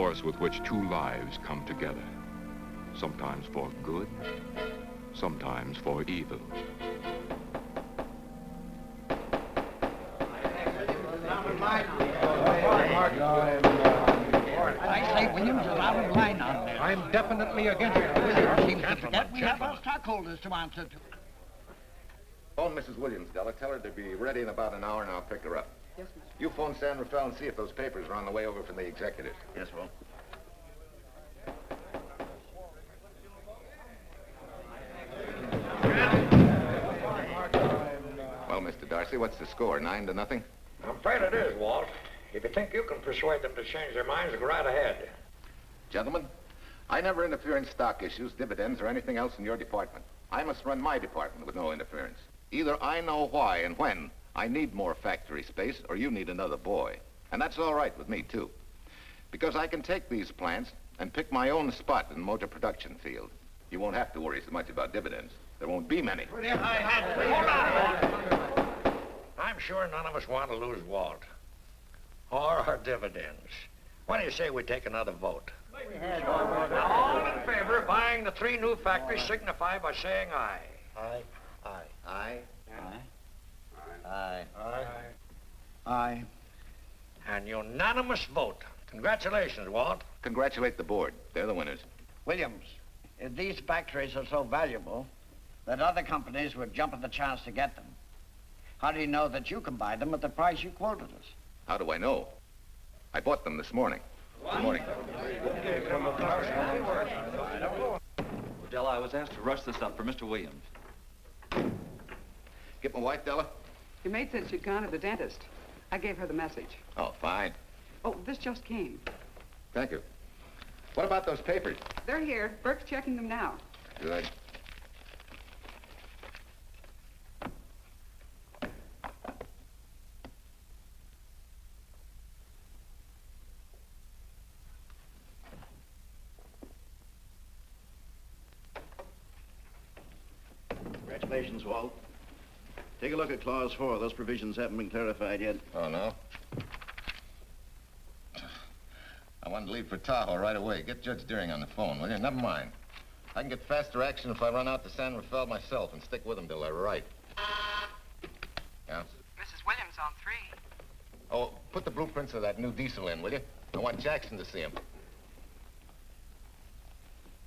force with which two lives come together. Sometimes for good, sometimes for evil. I say Williams is out of line on this. I'm definitely against it. Williams Seems to forget we have our stockholders to answer to. Phone Mrs. Williams, Della. Tell her to be ready in about an hour and I'll pick her up. Yes, Mr. You phone San Rafael and see if those papers are on the way over from the executive. Yes, Will. Well, Mr. Darcy, what's the score? 9-0? I'm afraid it is, Walt. If you think you can persuade them to change their minds, go right ahead. Gentlemen, I never interfere in stock issues, dividends, or anything else in your department. I must run my department with no interference. Either I know why and when I need more factory space, or you need another boy. And that's all right with me, too. Because I can take these plants and pick my own spot in the motor production field. You won't have to worry so much about dividends. There won't be many. Hold on. I'm sure none of us want to lose Walt. Or our dividends. What do you say we take another vote? Now, all in favor of buying the 3 new factories signify by saying aye. Aye. Aye. Aye. Aye. Aye. Aye. And unanimous vote. Congratulations, Walt. Congratulate the board. They're the winners. Williams, if these factories are so valuable that other companies would jump at the chance to get them, how do you know that you can buy them at the price you quoted us? How do I know? I bought them this morning. Good morning. Della, I was asked to rush this up for Mr. Williams. Get my wife, Della? Your maid said she'd gone to the dentist. I gave her the message. Oh, fine. Oh, this just came. Thank you. What about those papers? They're here. Burke's checking them now. Good. Congratulations, Walt. Take a look at Clause 4. Those provisions haven't been clarified yet. Oh, no? I wanted to leave for Tahoe right away. Get Judge Deering on the phone, will you? Never mind. I can get faster action if I run out to San Rafael myself and stick with him till I write. Yeah? Mrs. Williams on 3. Oh, put the blueprints of that new diesel in, will you? I want Jackson to see him.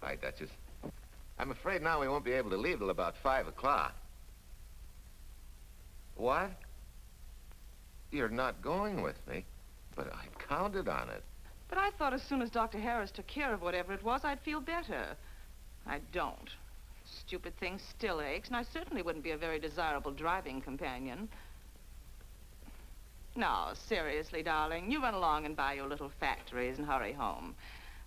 Hi, Duchess. I'm afraid now we won't be able to leave till about 5 o'clock. What? You're not going with me, but I counted on it. But I thought as soon as Dr. Harris took care of whatever it was, I'd feel better. I don't. Stupid thing still aches, and I certainly wouldn't be a very desirable driving companion. No, seriously, darling, you run along and buy your little factories and hurry home.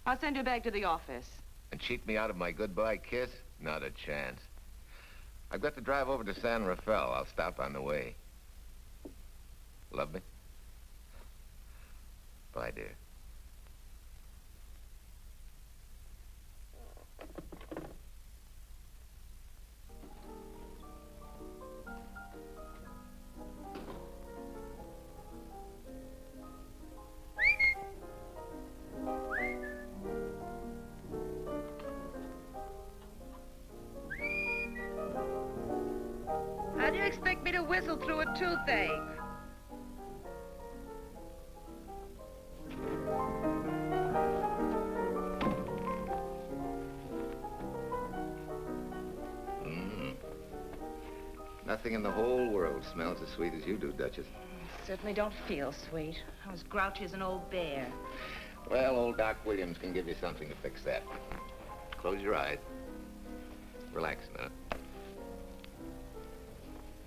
I'll send you back to the office. And cheat me out of my goodbye kiss? Not a chance. I've got to drive over to San Rafael. I'll stop on the way. Love me? Bye, dear. How do you expect me to whistle through a toothache? Nothing in the whole world smells as sweet as you do, Duchess. Certainly don't feel sweet. I was grouchy as an old bear. Well, old Doc Williams can give you something to fix that. Close your eyes. Relax a minute.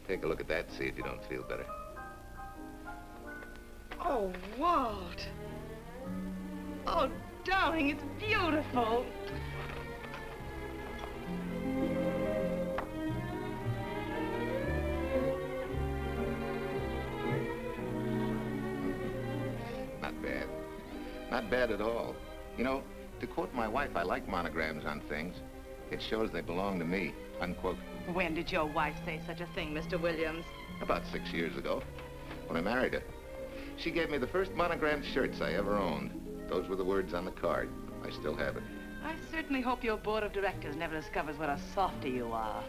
Take a look at that and see if you don't feel better. Oh, Walt. Oh, darling, it's beautiful. Not bad. Not bad at all. You know, to quote my wife, I like monograms on things. It shows they belong to me, unquote. When did your wife say such a thing, Mr. Williams? About 6 years ago, when I married her. She gave me the first monogrammed shirts I ever owned. Those were the words on the card. I still have it. I certainly hope your board of directors never discovers what a softy you are.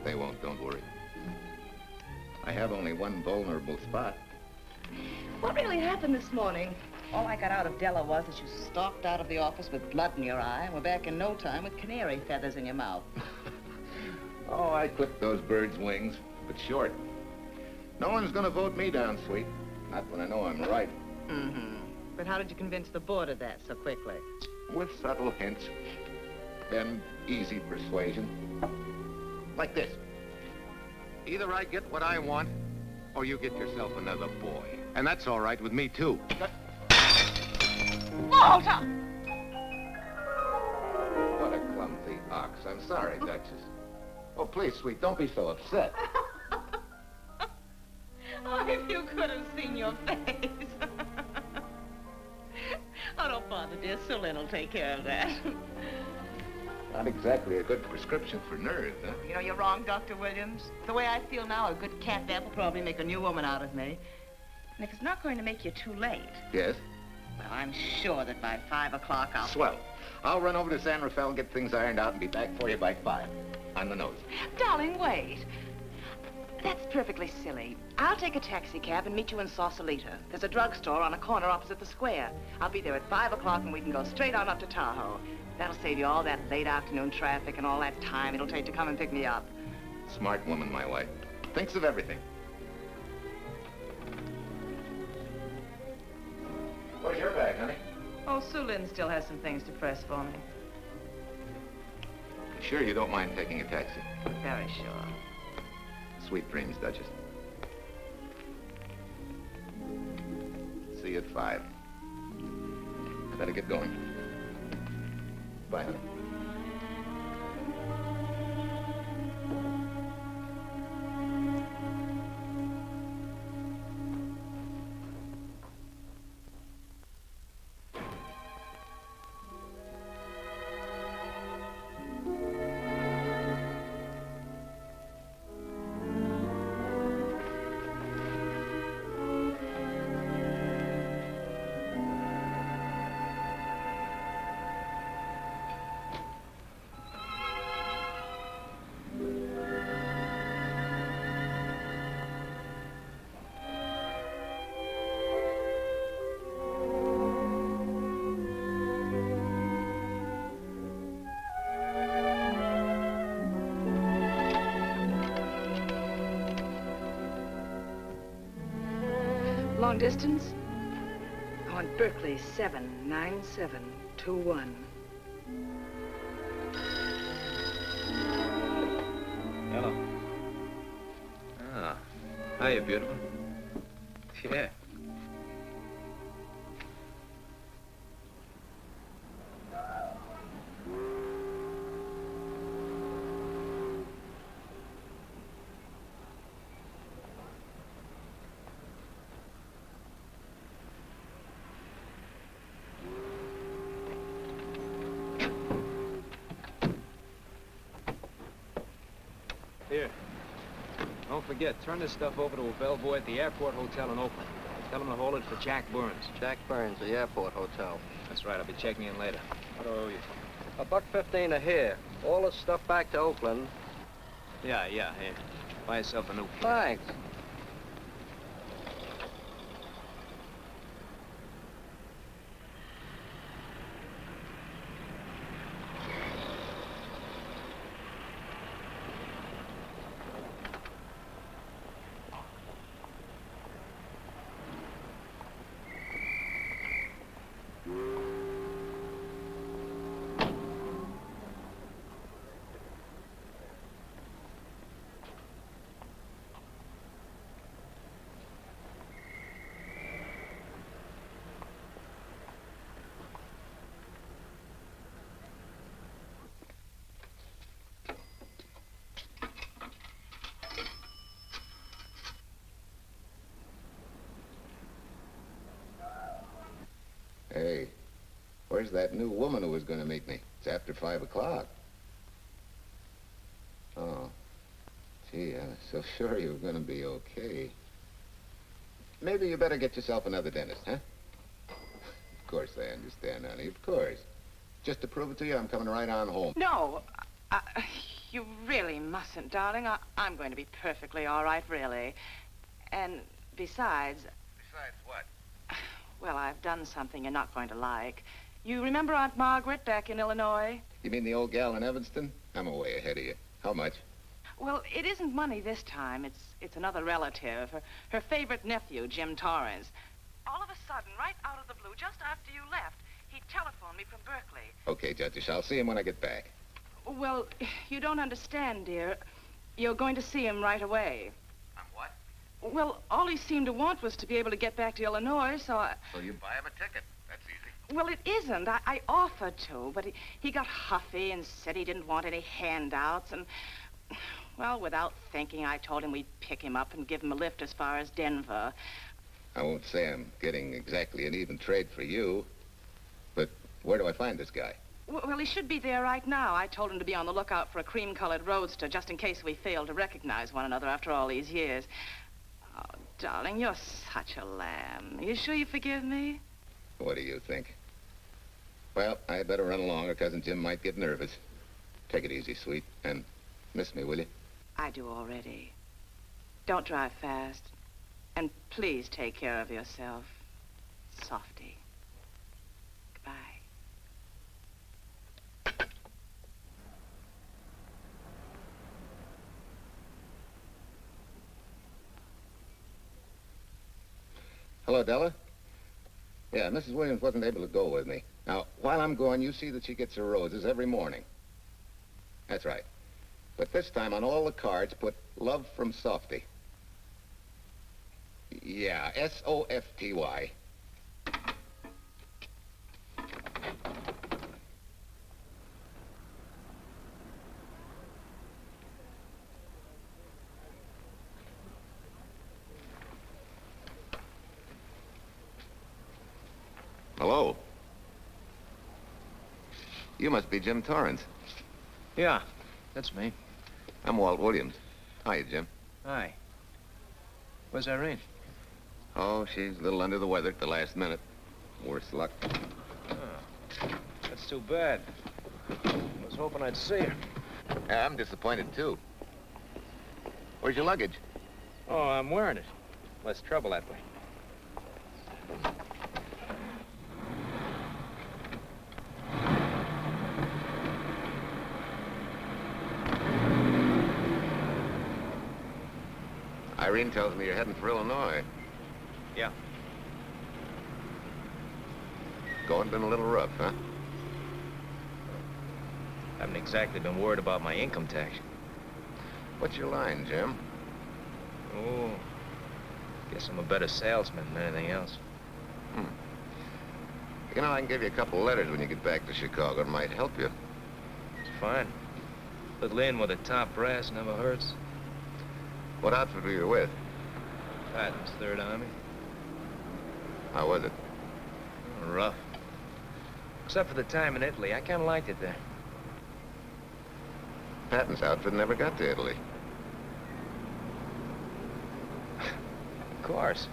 They won't, don't worry. I have only one vulnerable spot. What really happened this morning? All I got out of Della was that you stalked out of the office with blood in your eye and were back in no time with canary feathers in your mouth. Oh, I clipped those birds' wings, but short. No one's gonna vote me down, sweet. Not when I know I'm right. Mm-hmm. But how did you convince the board of that so quickly? With subtle hints, then easy persuasion. Like this. Either I get what I want, or you get yourself another boy. And that's all right with me, too. Walter! What a clumsy ox. I'm sorry, Duchess. Oh, please, sweet, don't be so upset. Oh, if you could have seen your face. Oh, don't bother, dear. Sue Lynn will take care of that. Not exactly a good prescription for nerves, huh? You know, you're wrong, Dr. Williams. The way I feel now, a good cat nap will probably make a new woman out of me. And if it's not going to make you too late... Yes? Well, I'm sure that by 5 o'clock I'll... Swell. I'll run over to San Rafael, get things ironed out, and be back for you by 5. On the nose. Darling, wait. That's perfectly silly. I'll take a taxi cab and meet you in Sausalito. There's a drugstore on a corner opposite the square. I'll be there at 5 o'clock and we can go straight on up to Tahoe. That'll save you all that late afternoon traffic and all that time it'll take to come and pick me up. Smart woman, my wife. Thinks of everything. Where's your bag, honey? Oh, Sue Lynn still has some things to press for me. Sure you don't mind taking a taxi? Very sure. Sweet dreams, Duchess. See you at 5. I better get going. Bye, honey. Long distance? I want Berkeley 79721. Hello. Ah. Hiya, beautiful. Yeah. Here. Don't forget, turn this stuff over to a bellboy at the airport hotel in Oakland. Tell him to hold it for Jack Burns. Jack Burns, the airport hotel. That's right, I'll be checking in later. What do I owe you? $1.15 a here. All this stuff back to Oakland. Yeah, here. Buy yourself a new kit. Thanks. Hey, where's that new woman who was going to meet me? It's after 5 o'clock. Oh, gee, I was so sure you were going to be okay. Maybe you better get yourself another dentist, huh? Of course I understand, honey, of course. Just to prove it to you, I'm coming right on home. No, you really mustn't, darling. I'm going to be perfectly all right, really. And besides... Besides what? Well, I've done something you're not going to like. You remember Aunt Margaret back in Illinois? You mean the old gal in Evanston? I'm way ahead of you. How much? Well, it isn't money this time. It's another relative. Her favorite nephew, Jim Torrance. All of a sudden, right out of the blue, just after you left, he telephoned me from Berkeley. Okay, Judge, I'll see him when I get back. Well, you don't understand, dear. You're going to see him right away. I'm what? Well, all he seemed to want was to be able to get back to Illinois, so I... So you buy him a ticket. That's easy. Well, it isn't. I offered to, but he got huffy and said he didn't want any handouts, and... Well, without thinking, I told him we'd pick him up and give him a lift as far as Denver. I won't say I'm getting exactly an even trade for you, but where do I find this guy? Well, he should be there right now. I told him to be on the lookout for a cream-colored roadster, just in case we failed to recognize one another after all these years. Oh, darling, you're such a lamb. You sure you forgive me? What do you think? Well, I better run along or Cousin Jim might get nervous. Take it easy, sweet, and miss me, will you? I do already. Don't drive fast. And please take care of yourself. Softy. Goodbye. Hello, Della? Yeah, Mrs. Williams wasn't able to go with me. Now, while I'm gone, you see that she gets her roses every morning. That's right. But this time, on all the cards, put love from Softy. Yeah, S-O-F-T-Y. Hello. You must be Jim Torrance. Yeah, that's me. I'm Walt Williams. Hi, Jim. Hi. Where's Irene? Oh, she's a little under the weather at the last minute. Worse luck. Oh, that's too bad. I was hoping I'd see her. Yeah, I'm disappointed, too. Where's your luggage? Oh, I'm wearing it. Less trouble that way. Irene tells me you're heading for Illinois. Yeah. Going been a little rough, huh? Haven't exactly been worried about my income tax. What's your line, Jim? Oh, guess I'm a better salesman than anything else. You know, I can give you a couple of letters when you get back to Chicago. It might help you. It's fine. Little in with the top brass never hurts. What outfit were you with? Patton's Third Army. How was it? Rough. Except for the time in Italy. I kind of liked it there. Patton's outfit never got to Italy. Of course.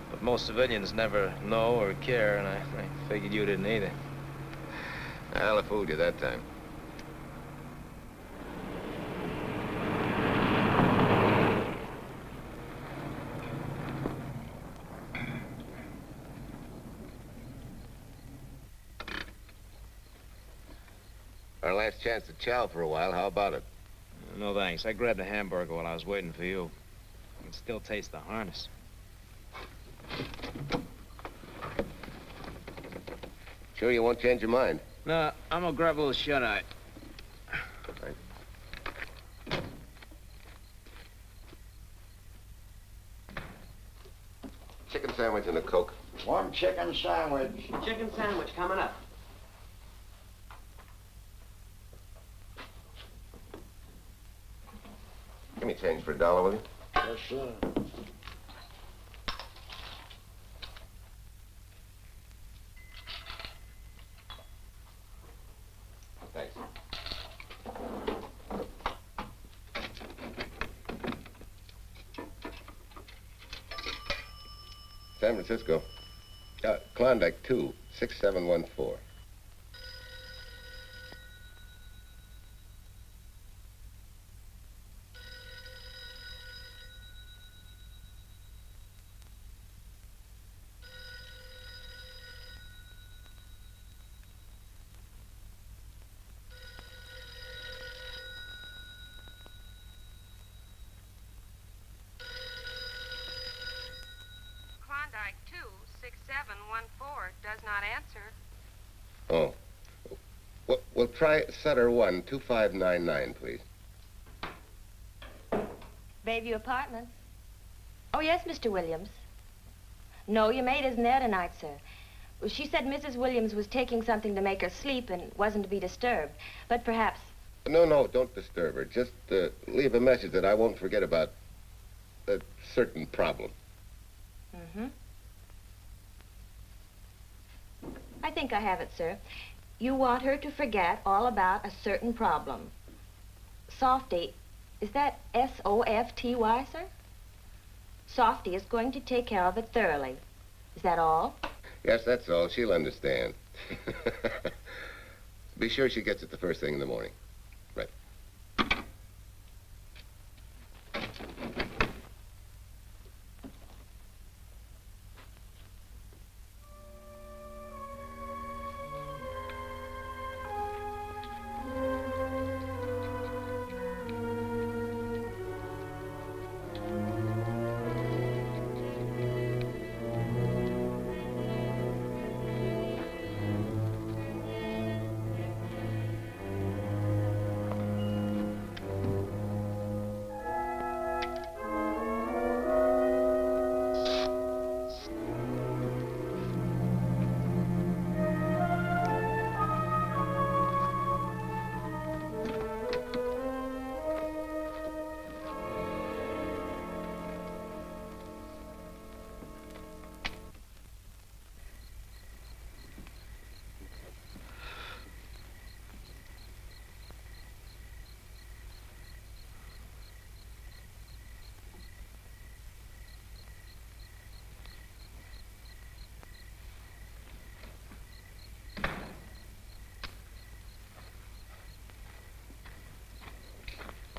But most civilians never know or care, and I figured you didn't either. Well, I fooled you that time. Our last chance to chow for a while. How about it? No, thanks. I grabbed a hamburger while I was waiting for you. I can still taste the harness. Sure you won't change your mind? No, I'm gonna grab a little shut-eye. Chicken sandwich and a Coke. One chicken sandwich. Chicken sandwich coming up. Give me change for $1, will you? Yes, sir. Thanks. San Francisco. Klondike 2, 6714. Klondike 26714 does not answer. Oh. We'll try Sutter 1, 2599, please. Bayview Apartments. Oh, yes, Mr. Williams. No, your maid isn't there tonight, sir. Well, she said Mrs. Williams was taking something to make her sleep and wasn't to be disturbed. But perhaps... No, don't disturb her. Just leave a message that I won't forget about a certain problem. Mm-hmm. I think I have it, sir. You want her to forget all about a certain problem. Softy, is that S-O-F-T-Y, sir? Softy is going to take care of it thoroughly. Is that all? Yes, that's all. She'll understand. Be sure she gets it the first thing in the morning. Right.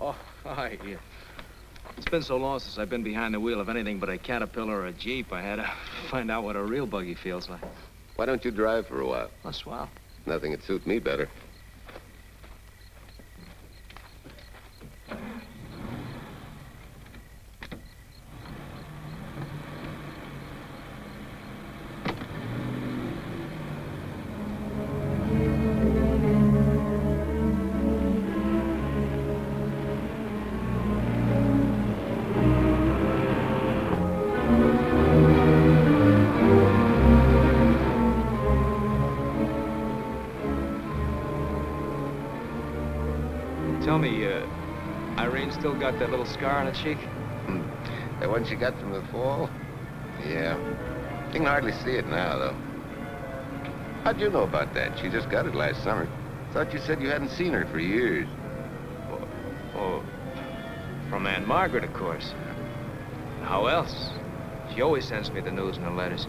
Oh, hi. Yeah. It's been so long since I've been behind the wheel of anything but a Caterpillar or a Jeep, I had to find out what a real buggy feels like. Why don't you drive for a while? Oh, swell. Nothing would suit me better. Tell me, Irene still got that little scar on her cheek? That one she got from the fall? Yeah. You can hardly see it now, though. How'd you know about that? She just got it last summer. Thought you said you hadn't seen her for years. Oh, from Aunt Margaret, of course. How else? She always sends me the news in her letters.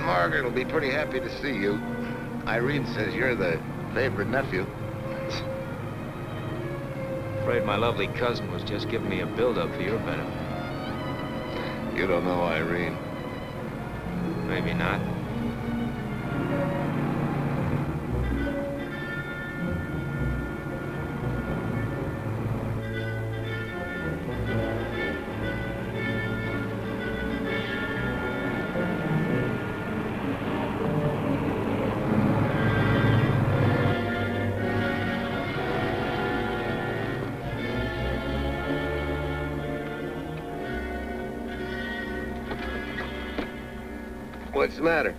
Margaret will be pretty happy to see you. Irene says you're the favorite nephew. Afraid my lovely cousin was just giving me a build-up for your benefit. You don't know Irene. Maybe not. What's the matter?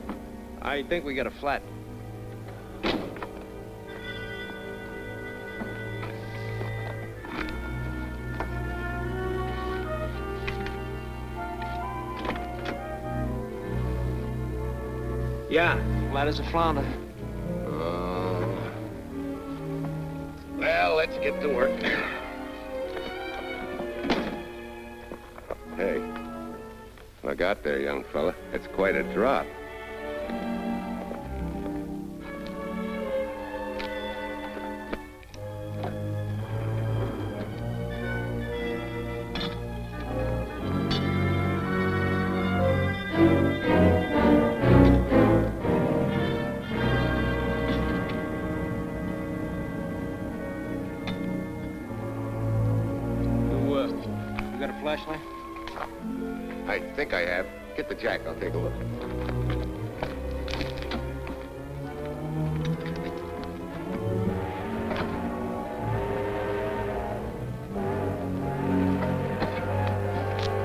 I think we got a flat. Yeah, flat as a flounder. Well, let's get to work. Hey, look out there, young fella. It's quite a drop. You got a flashlight? I think I have. Get the jack. I'll take a look.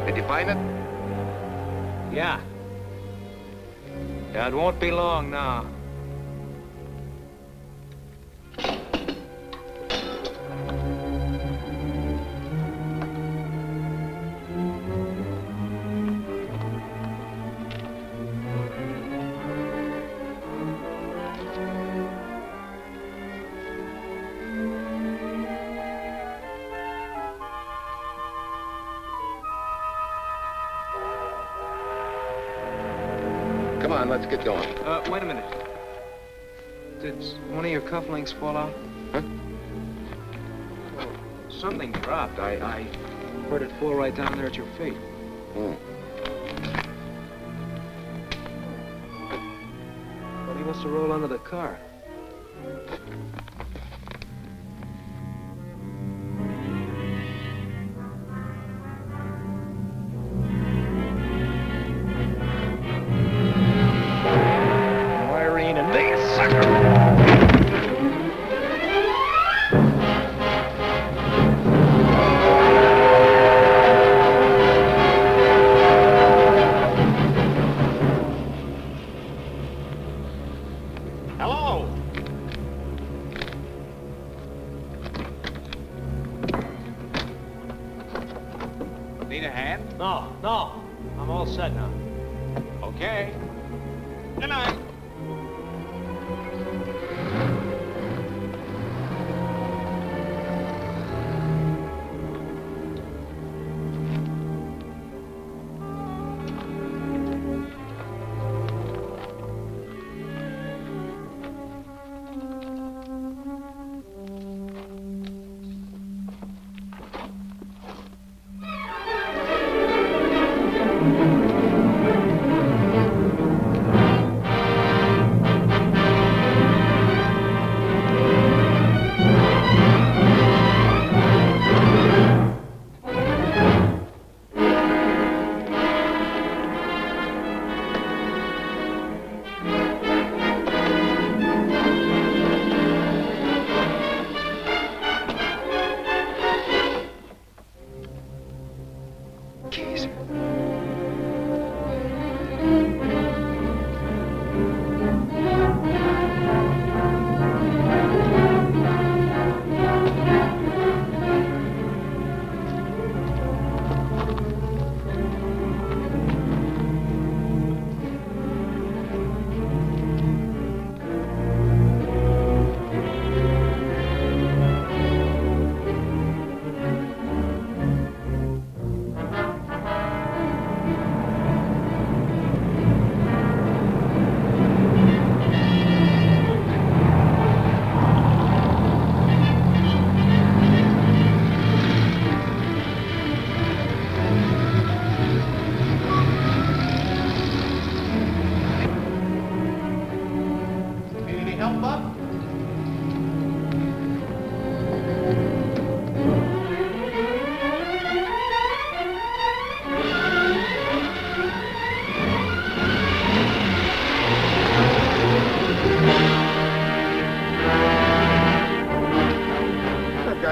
Did you find it? Yeah. Yeah, it won't be long now. Come on, let's get going. Wait a minute. Did one of your cufflinks fall out? Huh? Well, something dropped. I heard it fall right down there at your feet. Hmm. Well, he must have rolled under the car. Need a hand? No. I'm all set now. Okay. Good night.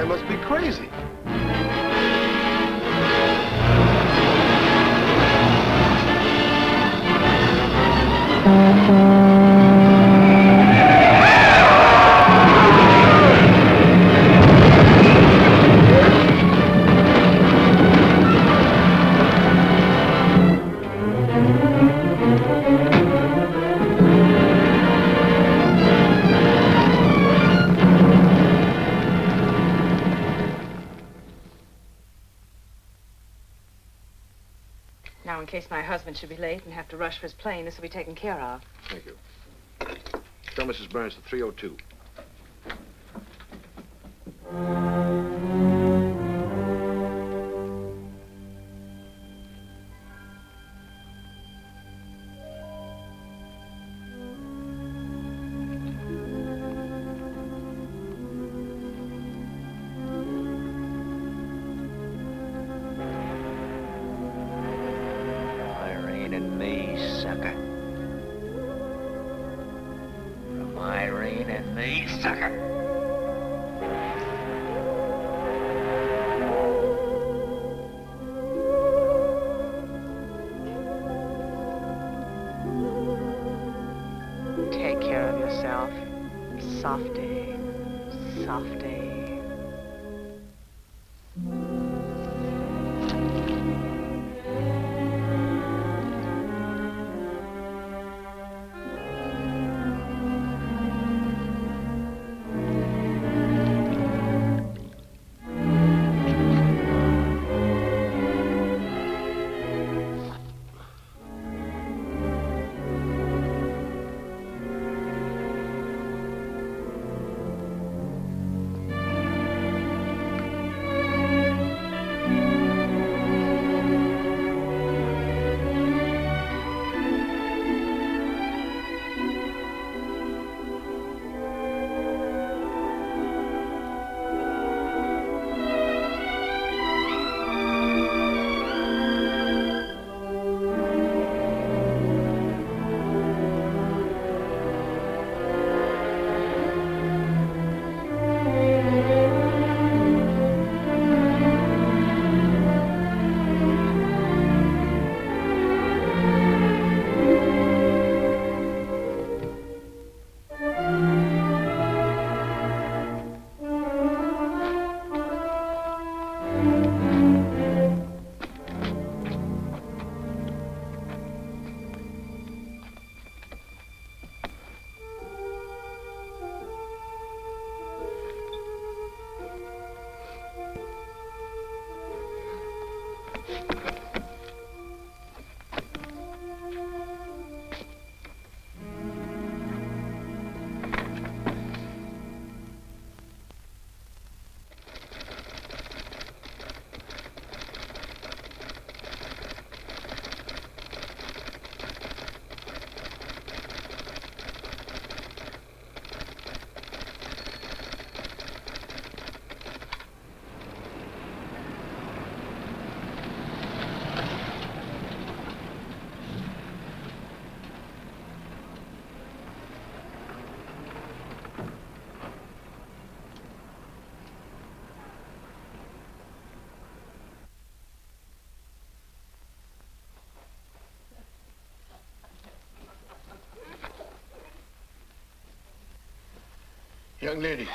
Must be crazy. in case my husband should be late and have to rush for his plane. This will be taken care of. Thank you. Tell Mrs. Burns the 302. Irene and me, sucker. From Irene and me, sucker. Take care of yourself. Softy. Softy. Young lady,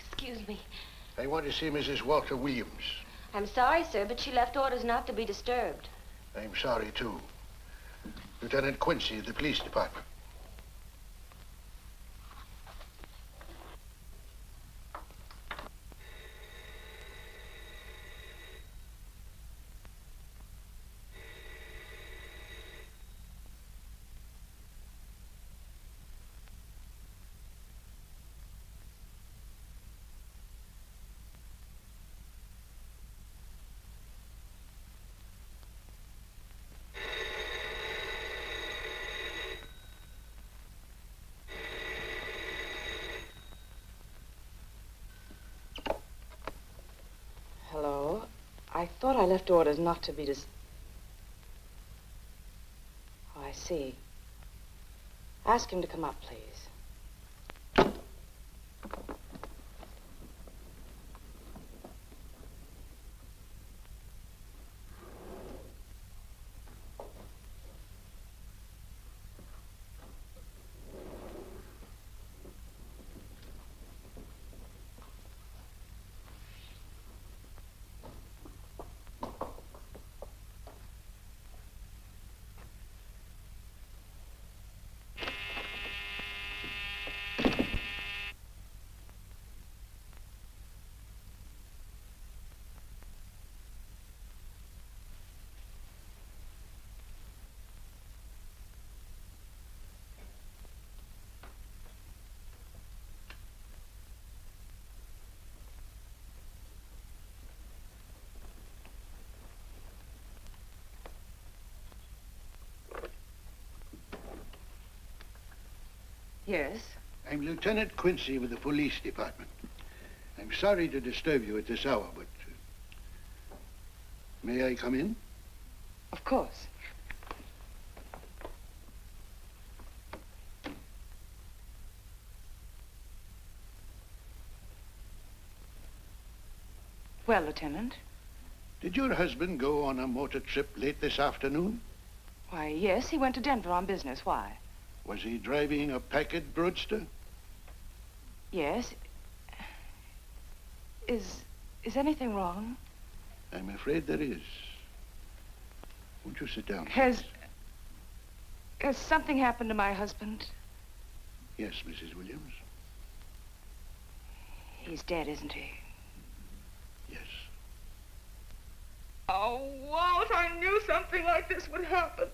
Excuse me. I want to see Mrs. Walter Williams. I'm sorry, sir, but she left orders not to be disturbed. I'm sorry, too. Lieutenant Quincy of the police department. Hello? I thought I left orders not to be Oh, I see. Ask him to come up, please. Yes? I'm Lieutenant Quincy with the police department. I'm sorry to disturb you at this hour, but... may I come in? Of course. Well, Lieutenant? Did your husband go on a motor trip late this afternoon? Why, yes, he went to Denver on business. Why? Was he driving a packet roadster? Yes. Is anything wrong? I'm afraid there is. Won't you sit down? Has something happened to my husband? Yes, Mrs. Williams. He's dead, isn't he? Yes. Oh, Walt, I knew something like this would happen.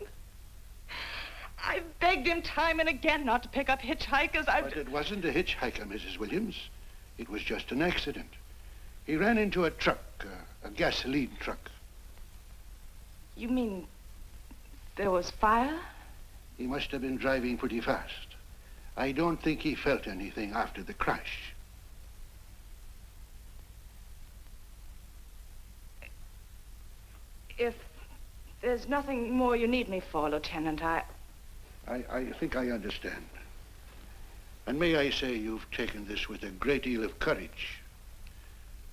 I begged him time and again not to pick up hitchhikers. But it wasn't a hitchhiker, Mrs. Williams. It was just an accident. He ran into a truck, a gasoline truck. You mean there was fire? He must have been driving pretty fast. I don't think he felt anything after the crash. If there's nothing more you need me for, Lieutenant, I think I understand. And may I say you've taken this with a great deal of courage.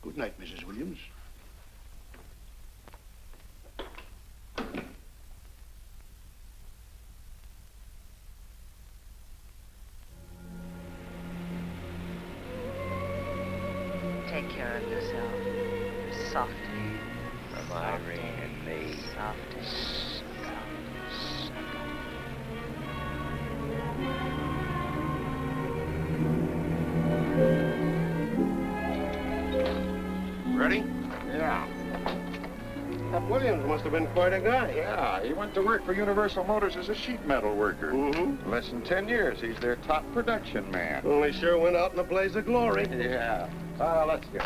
Good night, Mrs. Williams. Take care of yourself. Softly. From Irene and me. Softly. Ready? Yeah. That Williams must have been quite a guy. Yeah, he went to work for Universal Motors as a sheet metal worker. Mm-hmm. Less than 10 years, he's their top production man. Well, he sure went out in a blaze of glory. Yeah. Let's go.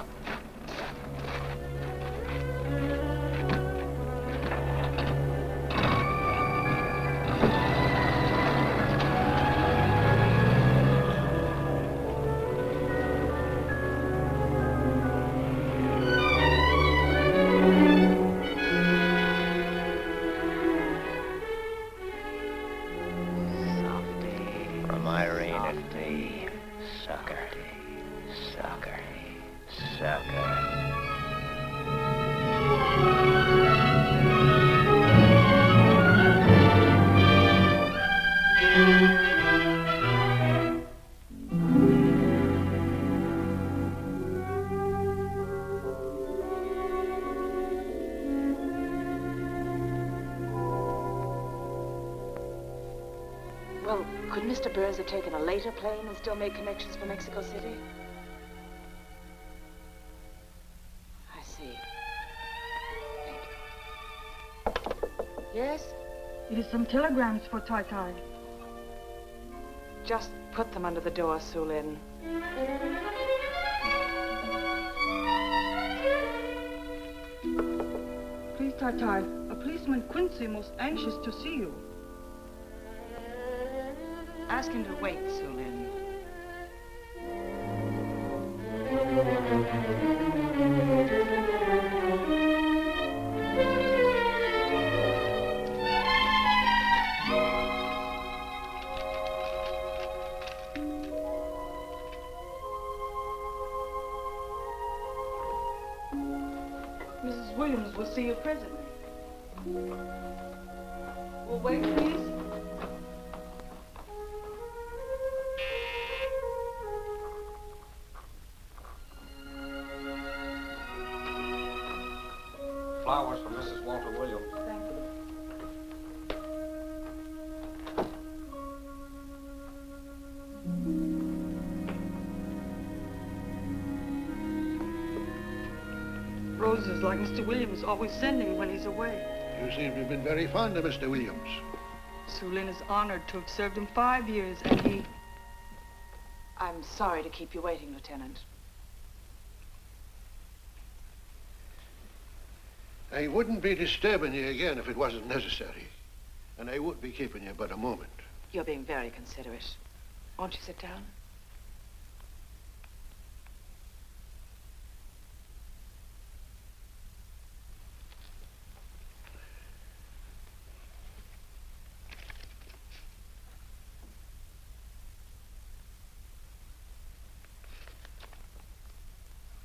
From Irene and me. Sucker. Sucker. Sucker. Well, could Mr. Burns have taken a later plane and still made connections for Mexico City? I see. Thank you. Yes? It is some telegrams for Tai. Just put them under the door, Sulin. Please, Tai, a policeman Quincy most anxious to see you. Ask him to wait, Sulin. Mrs. Williams will see you presently. Will wait, please. Flowers for Mrs. Walter Williams. Thank you. Roses like Mr. Williams always sending when he's away. You seem to have been very fond of Mr. Williams. Sulin is honored to have served him 5 years, and he... I'm sorry to keep you waiting, Lieutenant. I wouldn't be disturbing you again if it wasn't necessary. And I would be keeping you but a moment. You're being very considerate. Won't you sit down?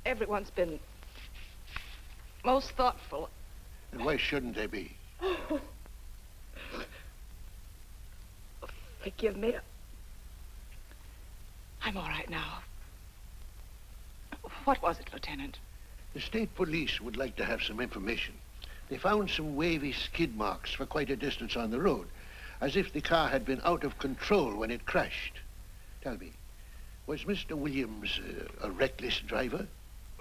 Everyone's been most thoughtful. And why shouldn't they be? Forgive me. I'm all right now. What was it, Lieutenant? The state police would like to have some information. They found some wavy skid marks for quite a distance on the road, as if the car had been out of control when it crashed. Tell me, was Mr. Williams a reckless driver?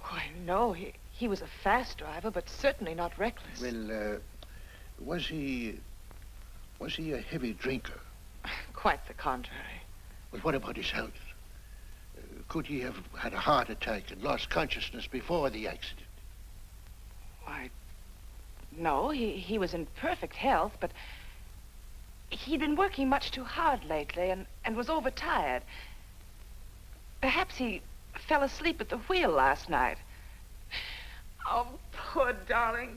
Why, no. He was a fast driver, but certainly not reckless. Well, was he a heavy drinker? Quite the contrary. Well, what about his health? Could he have had a heart attack and lost consciousness before the accident? Why, no. He was in perfect health, but he'd been working much too hard lately and was overtired. Perhaps he fell asleep at the wheel last night. Oh, poor darling.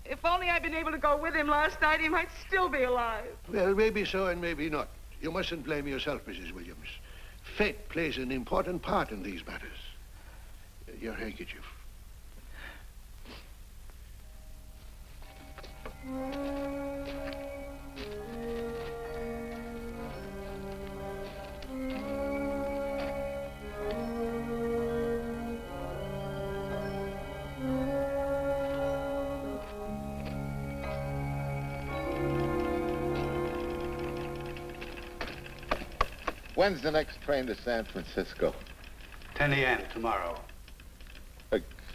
If only I'd been able to go with him last night, he might still be alive. Well, maybe so and maybe not. You mustn't blame yourself, Mrs. Williams. Fate plays an important part in these matters. Your handkerchief. When's the next train to San Francisco? 10 a.m. tomorrow.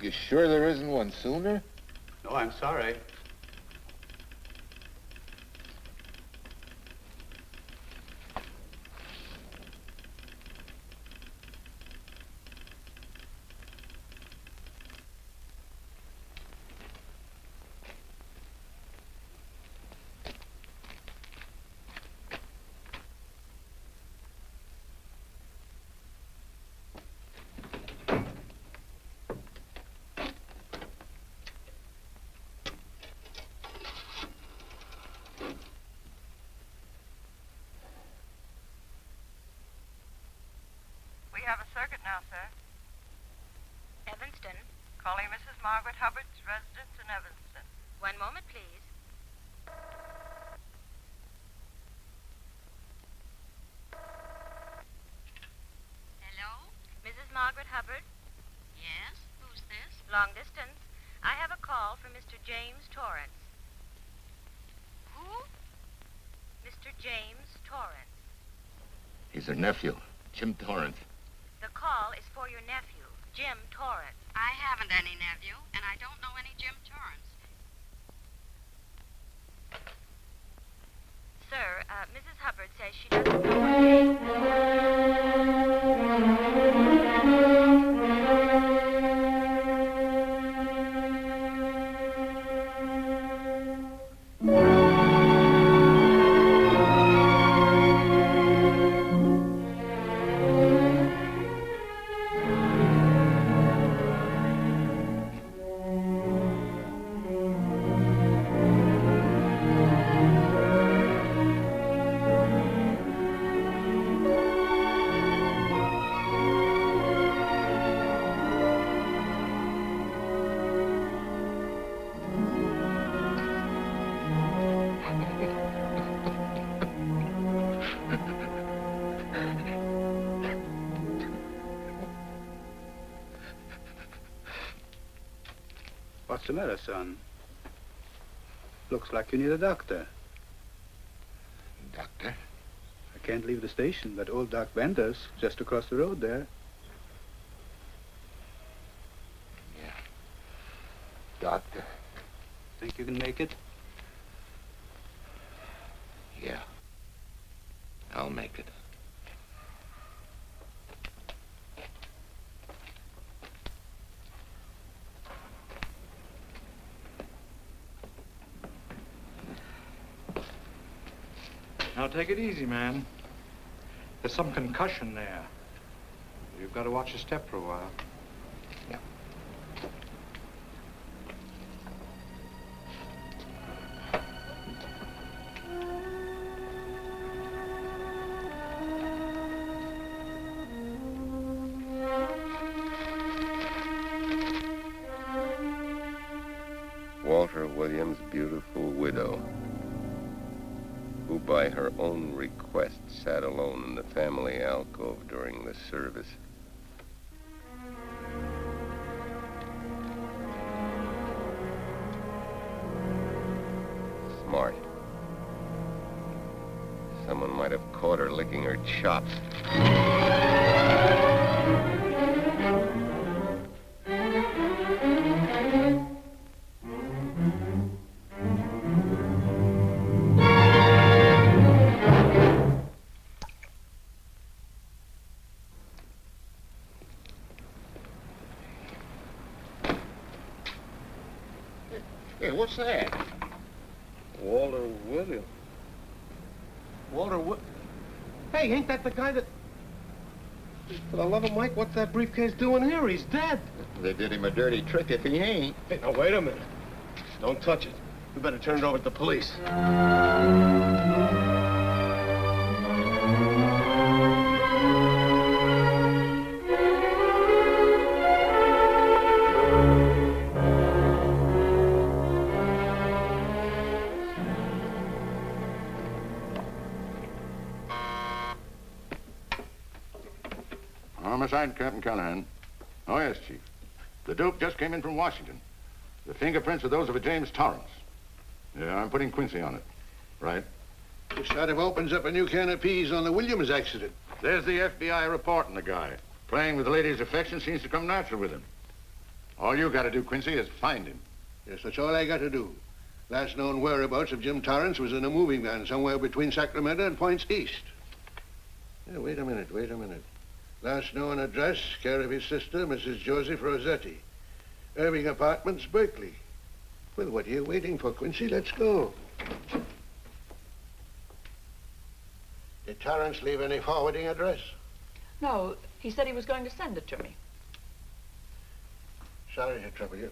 You sure there isn't one sooner? No, I'm sorry. We have a circuit now, sir. Evanston. Calling Mrs. Margaret Hubbard's residence in Evanston. One moment, please. Hello? Mrs. Margaret Hubbard? Yes? Who's this? Long distance. I have a call from Mr. James Torrance. Who? Mr. James Torrance. He's her nephew, Jim Torrance. The call is for your nephew, Jim Torrance. I haven't any nephew, and I don't know any Jim Torrance. Sir, Mrs. Hubbard says she doesn't What's the matter, son? Looks like you need a doctor. Doctor? I can't leave the station. That old Doc Bender's just across the road there. Yeah. Doctor? Think you can make it? Yeah. I'll make it. Now, take it easy, man. There's some concussion there. You've got to watch your step for a while. Yeah. Walter Williams' beautiful widow, who by her own request sat alone in the family alcove during the service. Smart. Someone might have caught her licking her chops. Hey, what's that? Walter Williams. Hey, ain't that the guy that... For the love of Mike, what's that briefcase doing here? He's dead. They did him a dirty trick if he ain't. Hey, now, wait a minute. Don't touch it. We better turn it over to the police. Homicide, Captain Callahan. Oh, yes, Chief. The Duke just came in from Washington. The fingerprints are those of a James Torrance. Yeah, I'm putting Quincy on it. Right. It sort of opens up a new can of peas on the Williams accident. There's the FBI reporting the guy. Playing with the lady's affection seems to come natural with him. All you got to do, Quincy, is find him. Yes, that's all I got to do. Last known whereabouts of Jim Torrance was in a moving van somewhere between Sacramento and Points East. Yeah, wait a minute. Last known address, care of his sister, Mrs. Joseph Rossetti. Irving Apartments, Berkeley. Well, what are you waiting for, Quincy? Let's go. Did Torrance leave any forwarding address? No, he said he was going to send it to me. Sorry to trouble you.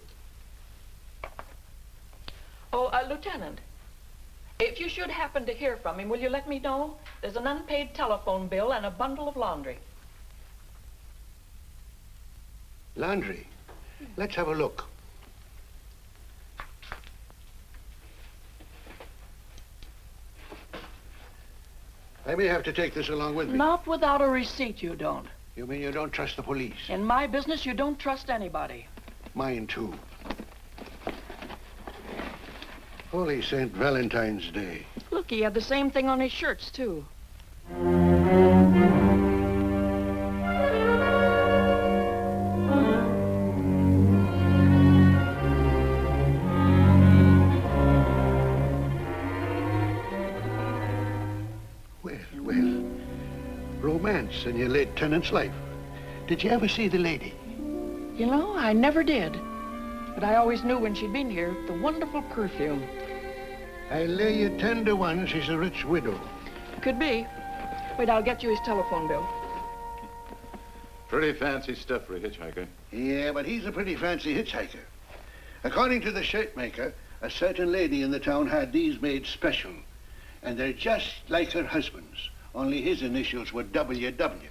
Oh, Lieutenant, if you should happen to hear from him, will you let me know? There's an unpaid telephone bill and a bundle of laundry. Laundry. Let's have a look. I may have to take this along with me. Not without a receipt, you don't. You mean you don't trust the police? In my business, you don't trust anybody. Mine, too. Holy St. Valentine's Day. Look, he had the same thing on his shirts, too. Romance in your late tenant's life. Did you ever see the lady? You know, I never did. But I always knew when she'd been here, the wonderful perfume. I lay you 10 to 1 she's a rich widow. Could be. Wait, I'll get you his telephone bill. Pretty fancy stuff for a hitchhiker. Yeah, but he's a pretty fancy hitchhiker. According to the shirt maker, a certain lady in the town had these made special. And they're just like her husband's. Only his initials were WW.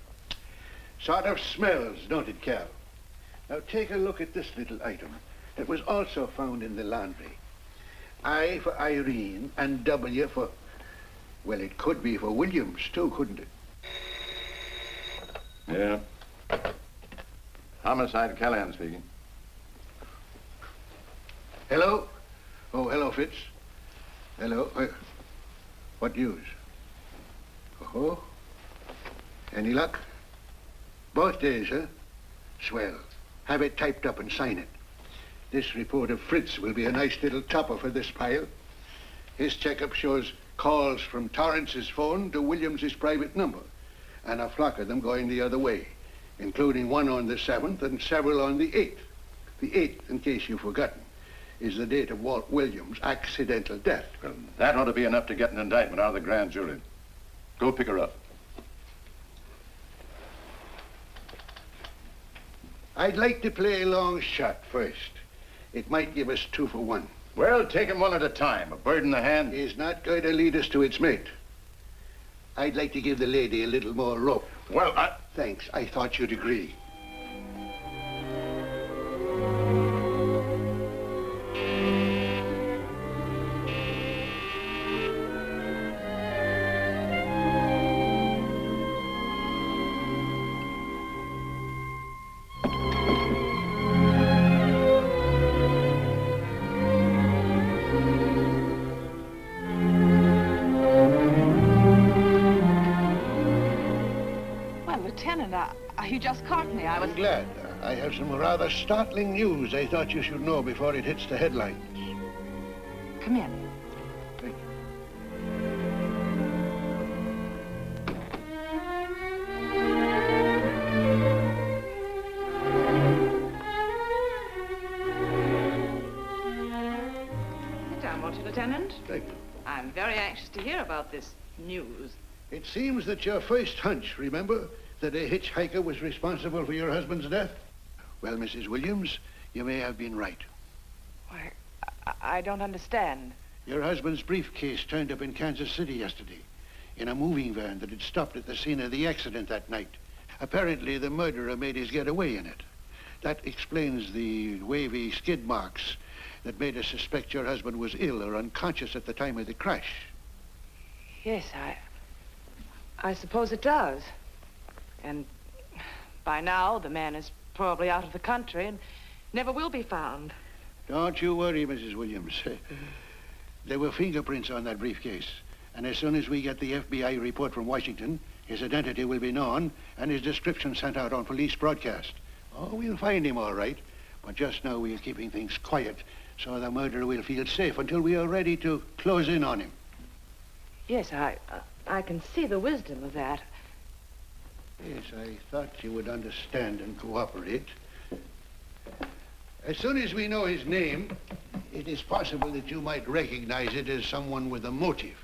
Sort of smells, don't it, Cal? Now take a look at this little item. It was also found in the laundry. I for Irene and W for... Well, it could be for Williams, too, couldn't it? Yeah. Homicide, Callahan speaking. Hello? Oh, hello, Fitz. Hello. What news? Oh? Any luck? Both days, huh? Swell. Have it typed up and sign it. This report of Fritz will be a nice little topper for this pile. His checkup shows calls from Torrance's phone to Williams's private number, and a flock of them going the other way, including one on the 7th and several on the 8th. The 8th, in case you've forgotten, is the date of Walt Williams' accidental death. Well, that ought to be enough to get an indictment out of the grand jury. Go pick her up. I'd like to play a long shot first. It might give us 2 for 1. Well, take 'em one at a time. A bird in the hand is not going to lead us to its mate. I'd like to give the lady a little more rope. Well, Thanks. I thought you'd agree. You just caught me. I'm glad. I have some rather startling news I thought you should know before it hits the headlines. Come in. Thank Sit down, won't you, Lieutenant? Thank you. I'm very anxious to hear about this news. It seems that your first hunch, remember, that a hitchhiker was responsible for your husband's death? Well, Mrs. Williams, you may have been right. Why, I don't understand. Your husband's briefcase turned up in Kansas City yesterday in a moving van that had stopped at the scene of the accident that night. Apparently, the murderer made his getaway in it. That explains the wavy skid marks that made us suspect your husband was ill or unconscious at the time of the crash. Yes, I suppose it does. And by now, the man is probably out of the country and never will be found. Don't you worry, Mrs. Williams. There were fingerprints on that briefcase. And as soon as we get the FBI report from Washington, his identity will be known and his description sent out on police broadcast. Oh, we'll find him all right. But just now we're keeping things quiet so the murderer will feel safe until we are ready to close in on him. Yes, I can see the wisdom of that. Yes, I thought you would understand and cooperate. As soon as we know his name, it is possible that you might recognize it as someone with a motive.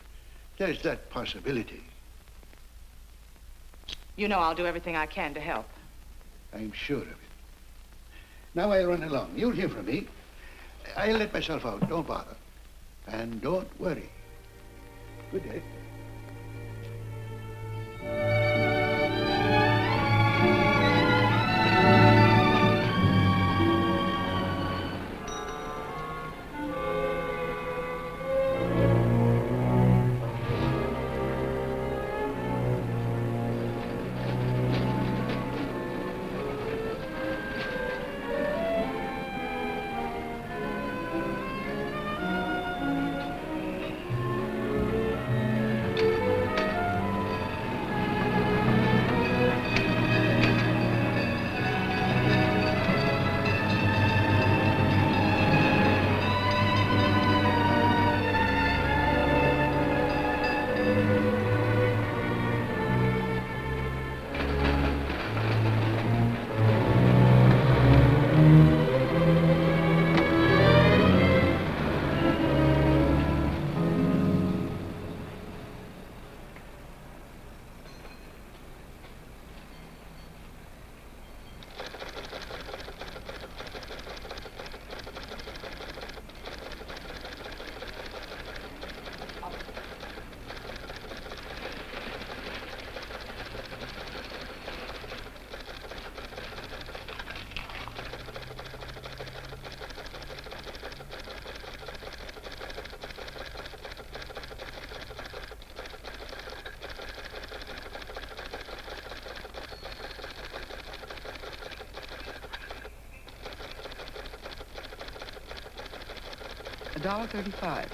There's that possibility. You know I'll do everything I can to help. I'm sure of it. Now I'll run along. You'll hear from me. I'll let myself out. Don't bother. And don't worry. Good day. $1.35.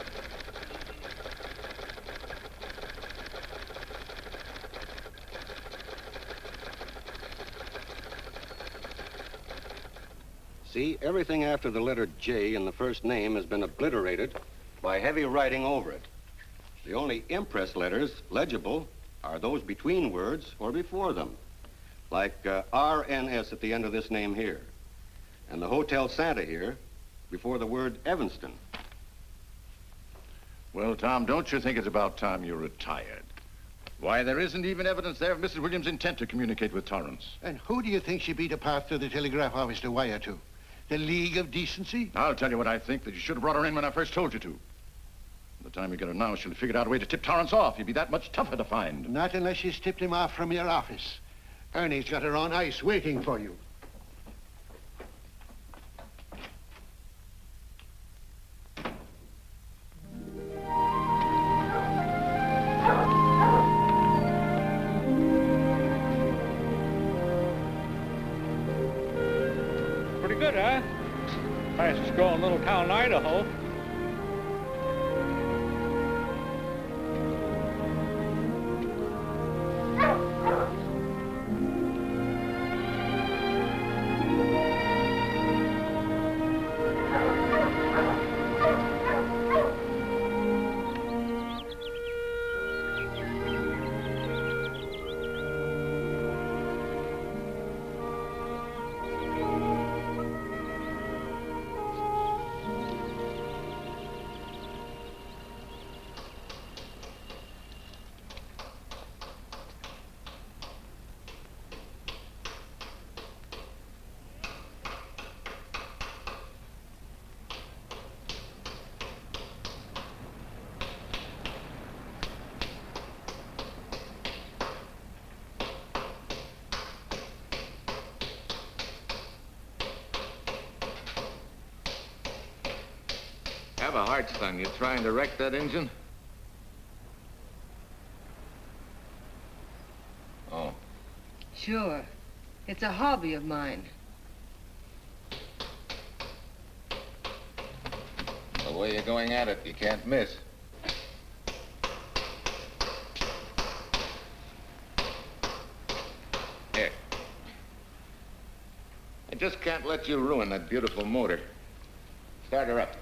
See, everything after the letter J in the first name has been obliterated by heavy writing over it. The only impress letters legible are those between words or before them, like RNS at the end of this name here, and the Hotel Santa here before the word Evanston. Well, Tom, don't you think it's about time you retired? Why, there isn't even evidence there of Mrs. Williams' intent to communicate with Torrance. And who do you think should be the path to the telegraph office to wire to? The League of Decency? I'll tell you what I think, that you should have brought her in when I first told you to. By the time you get her now, she'll have figured out a way to tip Torrance off. He'd be that much tougher to find. Not unless she's tipped him off from your office. Ernie's got her on ice waiting for you. Pretty good, huh? Fastest growing little town in Idaho. Have a heart, son. You trying to wreck that engine? Oh. Sure. It's a hobby of mine. The way you're going at it, you can't miss. Here. I just can't let you ruin that beautiful motor. Start her up.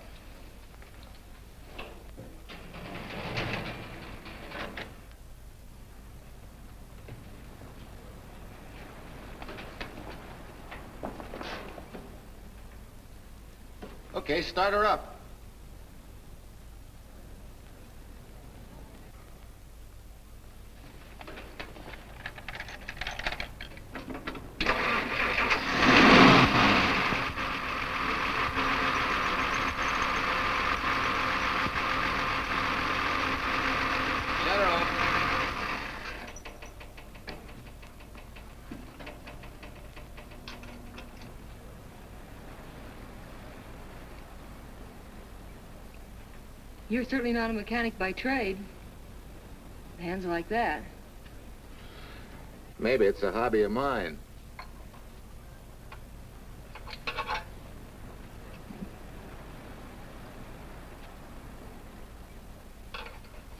Okay, start her up. Shut her off. You're certainly not a mechanic by trade. Hands like that. Maybe it's a hobby of mine.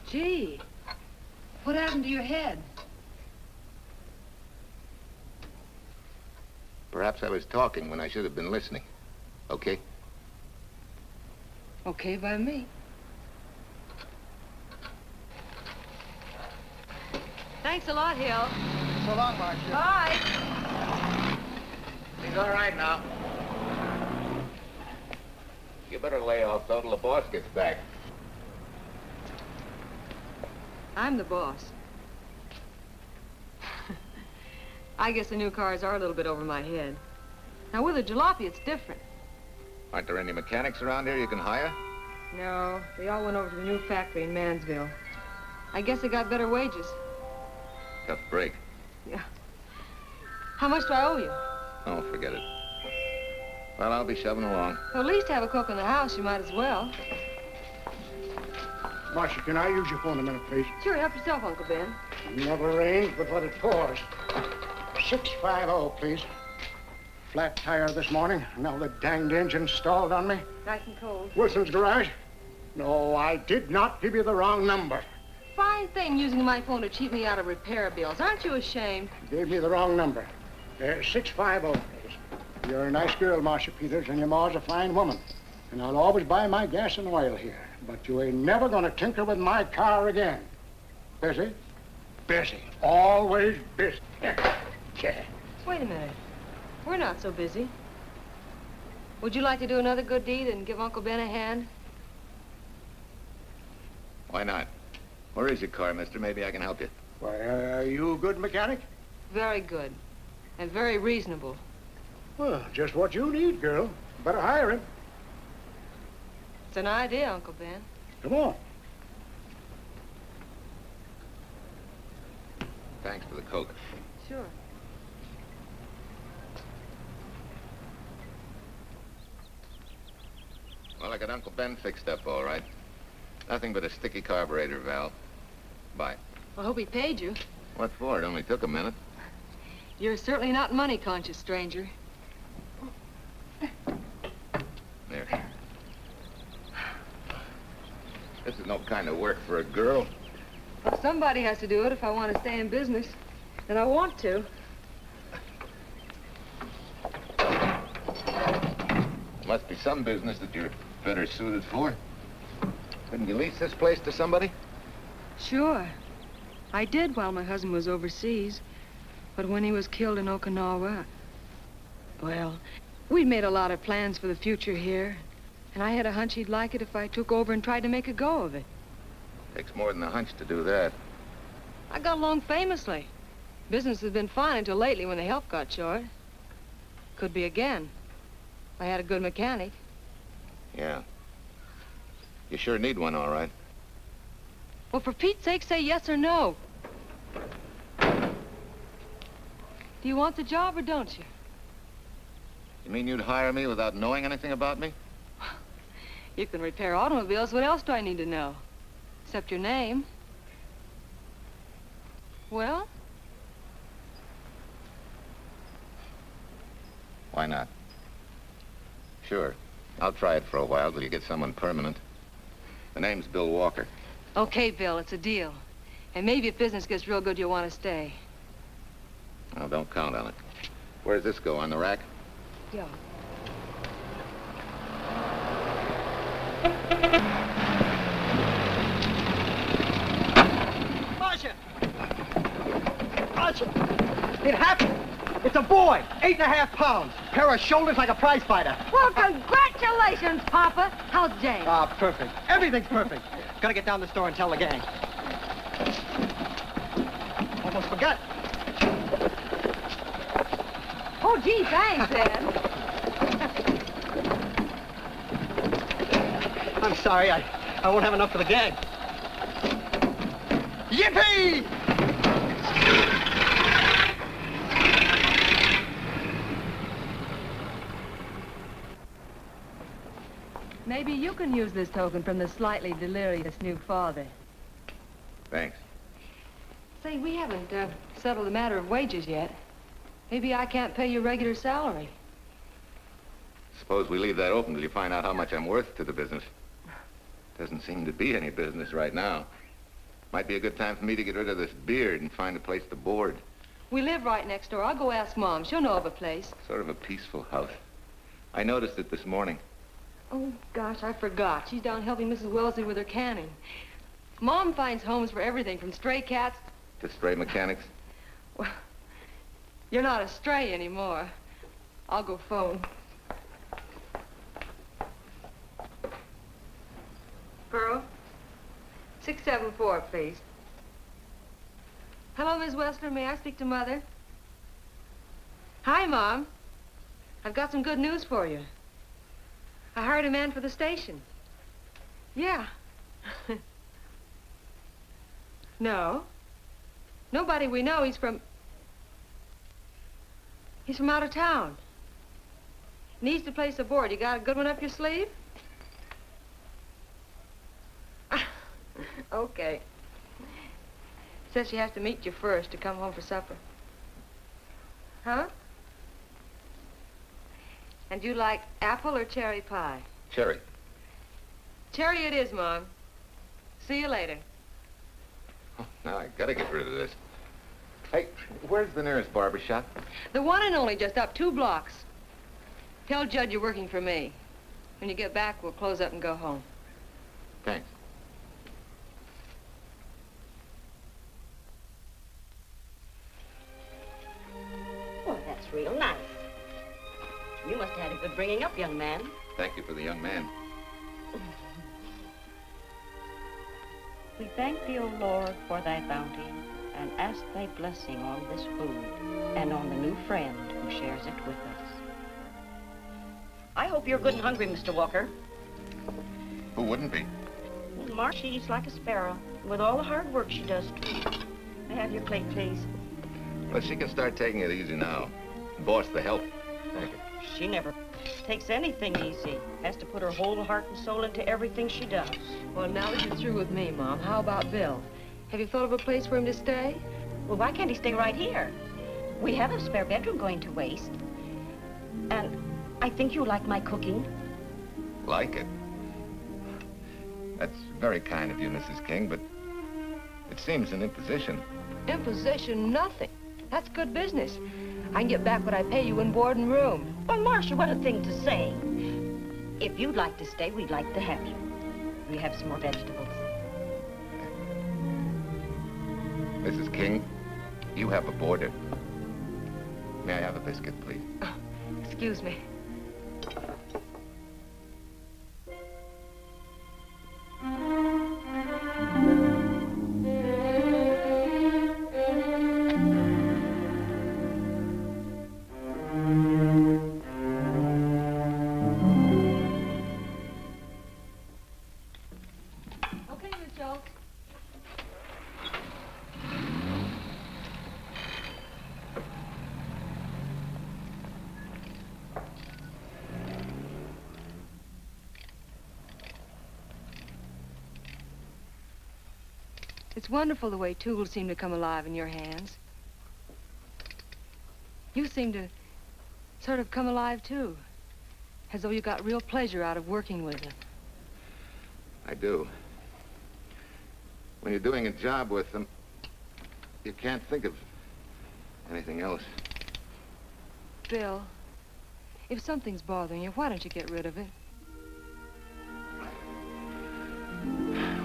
Gee, what happened to your head? Perhaps I was talking when I should have been listening. Okay? Okay by me. Thanks a lot, Hill. So long, Marcia. Bye. He's all right now. You better lay off though till the boss gets back. I'm the boss. I guess the new cars are a little bit over my head. Now, with a jalopy, it's different. Aren't there any mechanics around here you can hire? No, they all went over to the new factory in Mansville. I guess they got better wages. Tough break. Yeah. How much do I owe you? Oh, forget it. Well, I'll be shoving along. Well, at least have a cook in the house. You might as well. Marcia, can I use your phone a minute, please? Sure, help yourself, Uncle Ben. Never rains but what it pours. 650, please. Flat tire this morning. Now the danged engine stalled on me. Nice and cold. Wilson's garage? No, I did not give you the wrong number. Fine thing using my phone to cheat me out of repair bills. Aren't you ashamed? You gave me the wrong number. 650, please. You're a nice girl, Marcia Peters, and your ma's a fine woman. And I'll always buy my gas and oil here. But you ain't never gonna tinker with my car again. Busy? Busy. Always busy. Yeah. Wait a minute. We're not so busy. Would you like to do another good deed and give Uncle Ben a hand? Why not? Where is your car, mister? Maybe I can help you. Why, are you a good mechanic? Very good. And very reasonable. Well, just what you need, girl. Better hire him. It's an idea, Uncle Ben. Come on. Thanks for the Coke. Sure. Well, I got Uncle Ben fixed up all right. Nothing but a sticky carburetor valve. Bye. I hope he paid you. What for? It only took a minute. You're certainly not money conscious, stranger. There. This is no kind of work for a girl. Well, somebody has to do it if I want to stay in business. And I want to. Must be some business that you're better suited for. Couldn't you lease this place to somebody? Sure. I did while my husband was overseas. But when he was killed in Okinawa, well, we'd made a lot of plans for the future here. And I had a hunch he'd like it if I took over and tried to make a go of it. Takes more than a hunch to do that. I got along famously. Business has been fine until lately when the help got short. Could be again. I had a good mechanic. Yeah. You sure need one, all right. Well, for Pete's sake, say yes or no. Do you want the job or don't you? You mean you'd hire me without knowing anything about me? You can repair automobiles. What else do I need to know? Except your name. Well? Why not? Sure. I'll try it for a while till you get someone permanent. The name's Bill Walker. Okay, Bill, it's a deal. And maybe if business gets real good, you'll want to stay. Well, don't count on it. Where's this go, on the rack? Yeah. Marcia! Marcia! It happened! It's a boy, 8.5 pounds. Pair of shoulders like a prize fighter. Well, congratulations, Papa. How's Jane? Ah, perfect. Everything's perfect. Gotta get down to the store and tell the gang. Almost forgot. Oh, gee, thanks, Ed. I'm sorry, I won't have enough for the gang. Yippee! Maybe you can use this token from the slightly delirious new father. Thanks. Say, we haven't settled the matter of wages yet. Maybe I can't pay your regular salary. Suppose we leave that open till you find out how much I'm worth to the business. Doesn't seem to be any business right now. Might be a good time for me to get rid of this beard and find a place to board. We live right next door. I'll go ask Mom. She'll know of a place. Sort of a peaceful house. I noticed it this morning. Oh, gosh, I forgot. She's down helping Mrs. Wellesley with her canning. Mom finds homes for everything from stray cats... To stray mechanics? Well, you're not a stray anymore. I'll go phone. Pearl? 674, please. Hello, Miss Wessler. May I speak to Mother? Hi, Mom. I've got some good news for you. I hired a man for the station. Yeah. No. Nobody we know. He's from out of town. Needs to place a board. You got a good one up your sleeve? Okay. Says she has to meet you first to come home for supper. Huh? And you like apple or cherry pie? Cherry. Cherry it is, Mom. See you later. Oh, now I gotta get rid of this. Hey, where's the nearest barber shop? The one and only, just up 2 blocks. Tell Judd you're working for me. When you get back, we'll close up and go home. Thanks. Oh, that's real nice. You must have had a good bringing up, young man. Thank you for the young man. We thank thee, O Lord, for thy bounty, and ask thy blessing on this food and on the new friend who shares it with us. I hope you're good and hungry, Mr. Walker. Who wouldn't be? Well, Marsh, she eats like a sparrow, with all the hard work she does. May I have your plate, please? Well, she can start taking it easy now. Boss, the help. Thank you. She never takes anything easy. Has to put her whole heart and soul into everything she does. Well, now that you're through with me, Mom, how about Bill? Have you thought of a place for him to stay? Well, why can't he stay right here? We have a spare bedroom going to waste. And I think you like my cooking. Like it? That's very kind of you, Mrs. King, but it seems an imposition. Imposition, nothing. That's good business. I can get back what I pay you in board and room. Well, Marcia, what a thing to say. If you'd like to stay, we'd like to have you. We have some more vegetables. Mrs. King, you have a boarder. May I have a biscuit, please? Oh, excuse me. It's wonderful the way tools seem to come alive in your hands. You seem to sort of come alive, too. As though you got real pleasure out of working with them. I do. When you're doing a job with them, you can't think of anything else. Bill, if something's bothering you, why don't you get rid of it?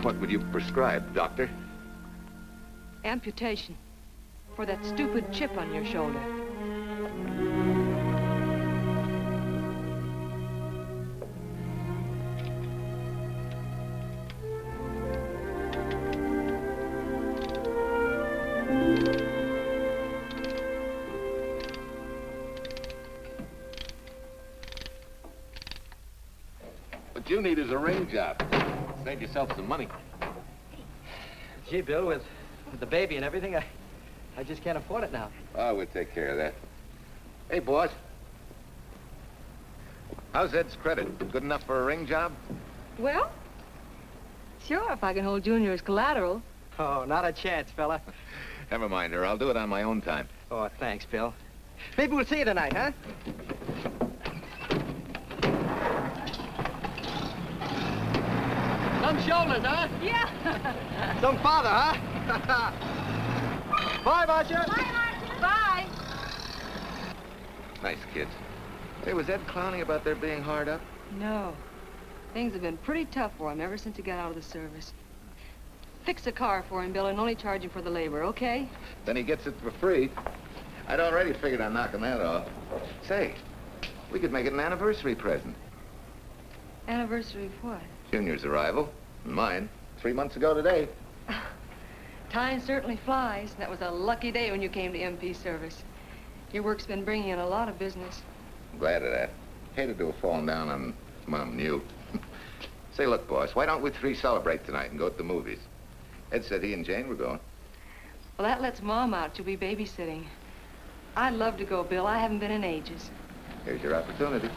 What would you prescribe, doctor? Amputation. For that stupid chip on your shoulder. What you need is a ring job. Save yourself some money. Gee, Bill, with the baby and everything, I just can't afford it now. Oh, we'll take care of that. Hey, boss. How's Ed's credit? Good enough for a ring job? Well, sure, if I can hold Junior as collateral. Oh, not a chance, fella. Never mind her. I'll do it on my own time. Oh, thanks, Bill. Maybe we'll see you tonight, huh? Some shoulders, huh? Yeah. Some father, huh? Bye, Marcia. Bye, Marcia. Bye. Nice kids. Say, was Ed clowning about their being hard up? No. Things have been pretty tough for him ever since he got out of the service. Fix a car for him, Bill, and only charge him for the labor, okay? Then he gets it for free. I'd already figured on knocking that off. Say, we could make it an anniversary present. Anniversary of what? Junior's arrival, and mine, 3 months ago today. Time certainly flies. That was a lucky day when you came to MP service. Your work's been bringing in a lot of business. I'm glad of that. Hated to have fallen down on Mom and you. Say, look, boss, why don't we three celebrate tonight and go to the movies? Ed said he and Jane were going. Well, that lets Mom out. She'll be babysitting. I'd love to go, Bill. I haven't been in ages. Here's your opportunity.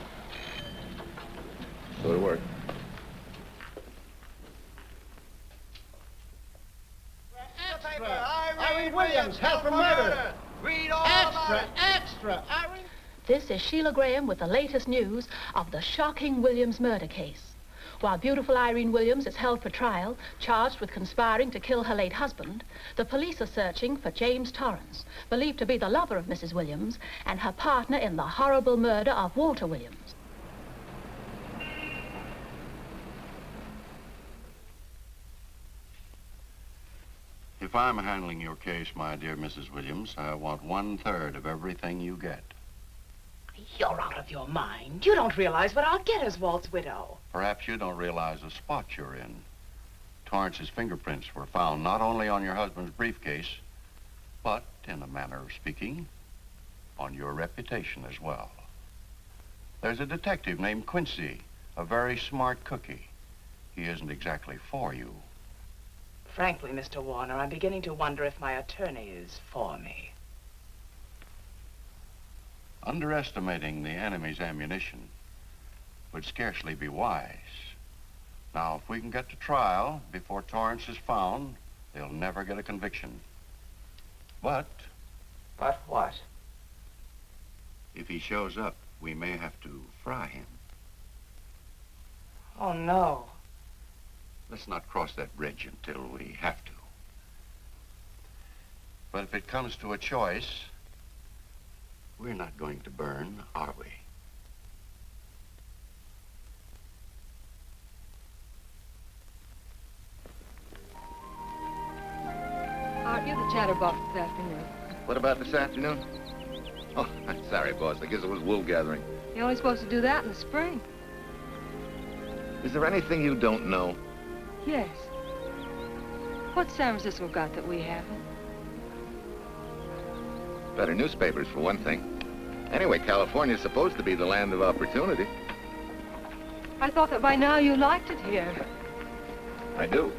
Go to work. Irene Williams, held for murder. Read all Extra, Irene. This is Sheila Graham with the latest news of the shocking Williams murder case. While beautiful Irene Williams is held for trial, charged with conspiring to kill her late husband, the police are searching for James Torrance, believed to be the lover of Mrs. Williams and her partner in the horrible murder of Walter Williams. If I'm handling your case, my dear Mrs. Williams, I want 1/3 of everything you get. You're out of your mind. You don't realize what I'll get as Walt's widow. Perhaps you don't realize the spot you're in. Torrance's fingerprints were found not only on your husband's briefcase, but, in a manner of speaking, on your reputation as well. There's a detective named Quincy, a very smart cookie. He isn't exactly for you. Frankly, Mr. Warner, I'm beginning to wonder if my attorney is for me. Underestimating the enemy's ammunition would scarcely be wise. Now, if we can get to trial before Torrance is found, they'll never get a conviction. But... But what? If he shows up, we may have to fry him. Oh, no. Let's not cross that bridge until we have to. But if it comes to a choice, we're not going to burn, are we? Aren't you the chatterbox this afternoon? What about this afternoon? Oh, I'm sorry, boss. I guess it was wool gathering. You're only supposed to do that in the spring. Is there anything you don't know? Yes. What's San Francisco got that we haven't? Better newspapers, for one thing. Anyway, California's supposed to be the land of opportunity. I thought that by now you liked it here. I do.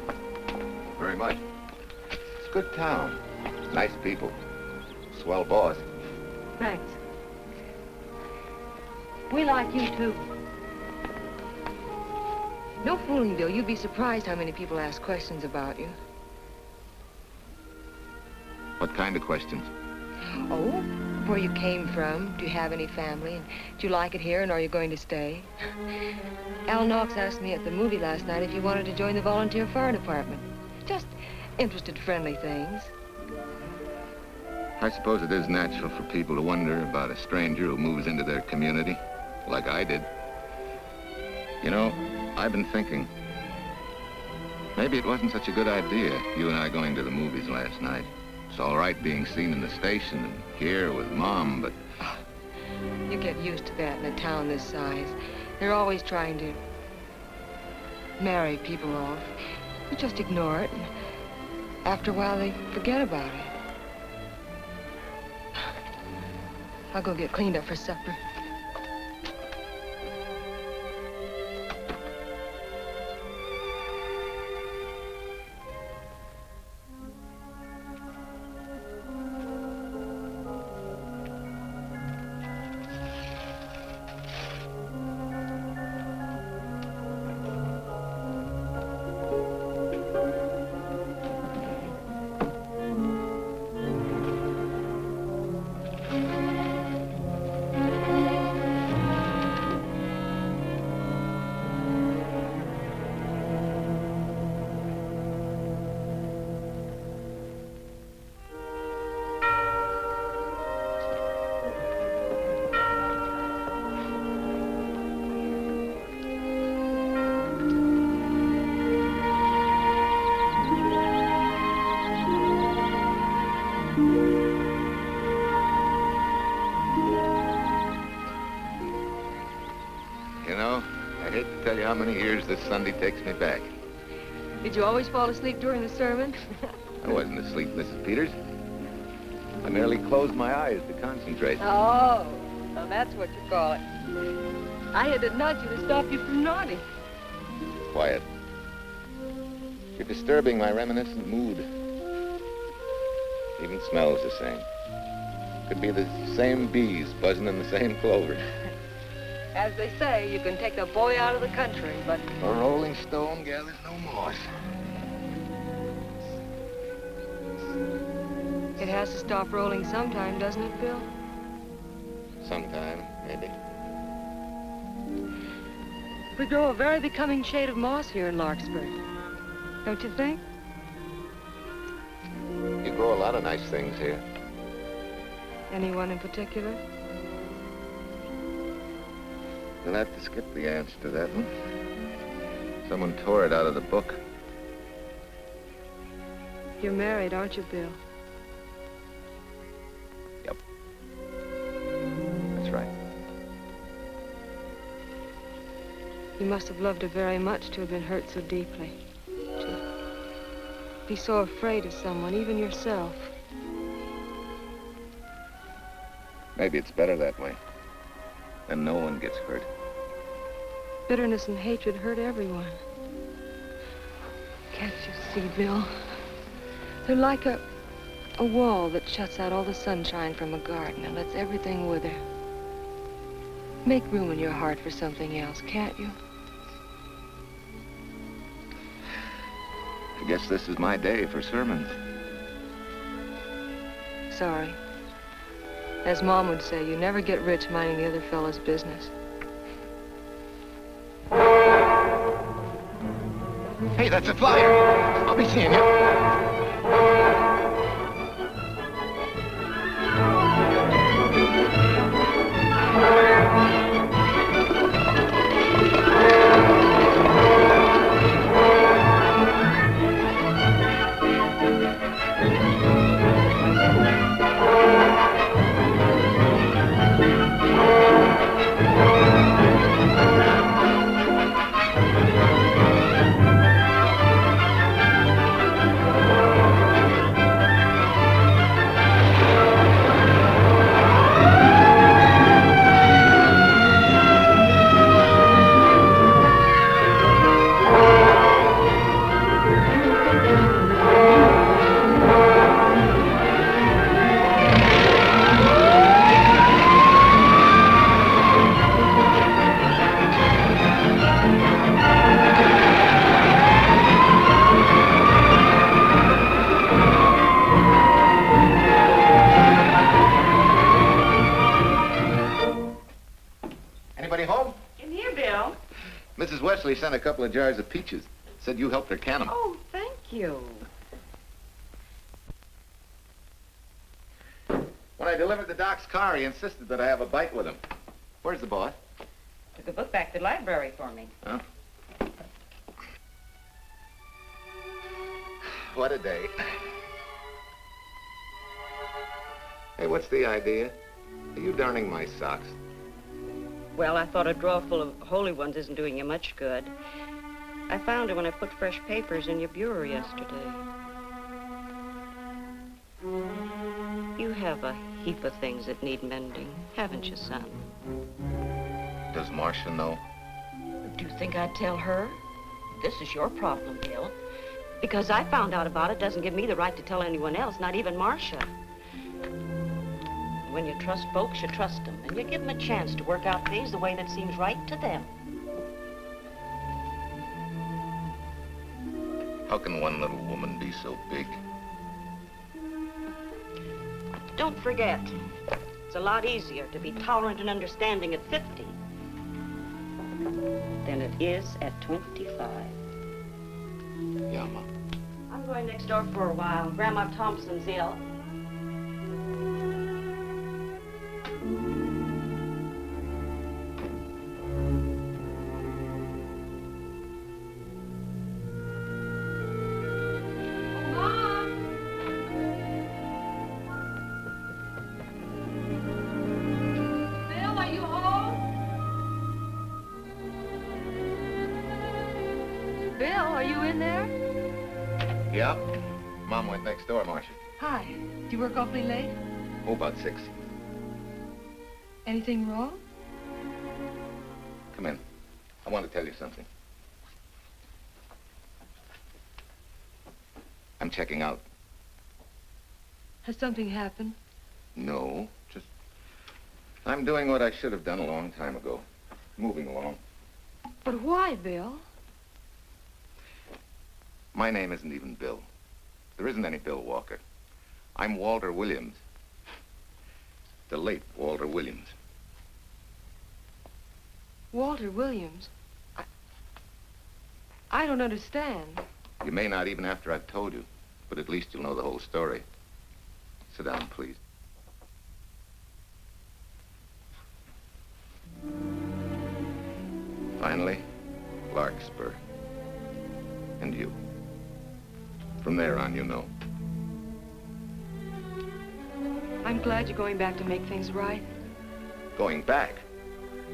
Very much. It's a good town. Nice people. Swell boss. Thanks. We like you, too. No fooling, Bill. You'd be surprised how many people ask questions about you. What kind of questions? Oh, where you came from, do you have any family, and do you like it here, and are you going to stay? Al Knox asked me at the movie last night if you wanted to join the volunteer fire department. Just interested, friendly things. I suppose it is natural for people to wonder about a stranger who moves into their community, like I did. You know, I've been thinking, maybe it wasn't such a good idea, you and I going to the movies last night. It's all right being seen in the station and here with Mom, but... You get used to that in a town this size. They're always trying to marry people off. You just ignore it, and after a while they forget about it. I'll go get cleaned up for supper. Tell you how many years this Sunday takes me back. Did you always fall asleep during the sermon? I wasn't asleep, Mrs. Peters. I merely closed my eyes to concentrate. Oh, so that's what you call it. I had to nudge you to stop you from nodding. Quiet. You're disturbing my reminiscent mood. Even smells the same. Could be the same bees buzzing in the same clover. As they say, you can take the boy out of the country, but... A rolling stone gathers no moss. It has to stop rolling sometime, doesn't it, Bill? Sometime, maybe. We grow a very becoming shade of moss here in Larkspur. Don't you think? You grow a lot of nice things here. Anyone in particular? You'll have to skip the answer to that one. Someone tore it out of the book. You're married, aren't you, Bill? Yep. That's right. You must have loved her very much to have been hurt so deeply. To be so afraid of someone, even yourself. Maybe it's better that way. Then no one gets hurt. Bitterness and hatred hurt everyone. Can't you see, Bill? They're like a wall that shuts out all the sunshine from a garden and lets everything wither. Make room in your heart for something else, can't you? I guess this is my day for sermons. Sorry. As Mom would say, you never get rich minding the other fellow's business. Hey, that's a flyer. I'll be seeing you. Mrs. Wesley sent a couple of jars of peaches. Said you helped her can them. Oh, thank you. When I delivered the doc's car, he insisted that I have a bite with him. Where's the boss? Took the book back to the library for me. Huh? What a day. Hey, what's the idea? Are you darning my socks? Well, I thought a drawer full of holy ones isn't doing you much good. I found it when I put fresh papers in your bureau yesterday. You have a heap of things that need mending, haven't you, son? Does Marcia know? Do you think I'd tell her? This is your problem, Bill. Because I found out about it doesn't give me the right to tell anyone else, not even Marcia. When you trust folks, you trust them, and you give them a chance to work out things the way that seems right to them. How can one little woman be so big? Don't forget, it's a lot easier to be tolerant and understanding at 50 than it is at 25. Yeah, Ma. I'm going next door for a while. Grandma Thompson's ill. Yeah. Mom went next door, Marcia. Hi. Do you work awfully late? Oh, about 6. Anything wrong? Come in. I want to tell you something. I'm checking out. Has something happened? No, just... I'm doing what I should have done a long time ago. Moving along. But why, Bill? My name isn't even Bill. There isn't any Bill Walker. I'm Walter Williams. The late Walter Williams. Walter Williams? I don't understand. You may not even after I've told you, but at least you'll know the whole story. Sit down, please. Finally, Larkspur. And you. From there on, you know. I'm glad you're going back to make things right. Going back?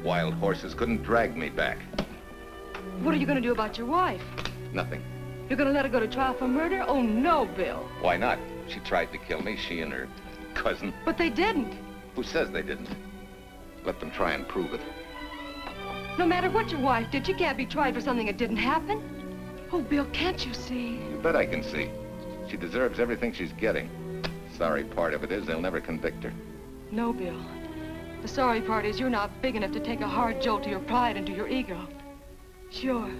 Wild horses couldn't drag me back. What are you going to do about your wife? Nothing. You're going to let her go to trial for murder? Oh, no, Bill. Why not? She tried to kill me, she and her cousin. But they didn't. Who says they didn't? Let them try and prove it. No matter what your wife did, she can't be tried for something that didn't happen. Oh, Bill, can't you see? You bet I can see. She deserves everything she's getting. Sorry part of it is they'll never convict her. No, Bill. The sorry part is you're not big enough to take a hard jolt to your pride and to your ego. Sure.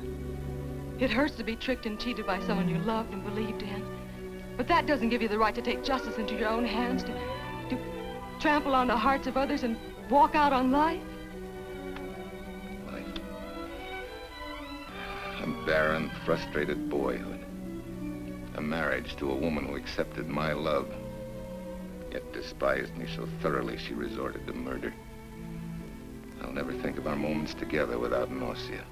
It hurts to be tricked and cheated by someone you loved and believed in. But that doesn't give you the right to take justice into your own hands, to trample on the hearts of others and walk out on life. Life. A barren, frustrated boyhood. A marriage to a woman who accepted my love, yet despised me so thoroughly she resorted to murder. I'll never think of our moments together without nausea.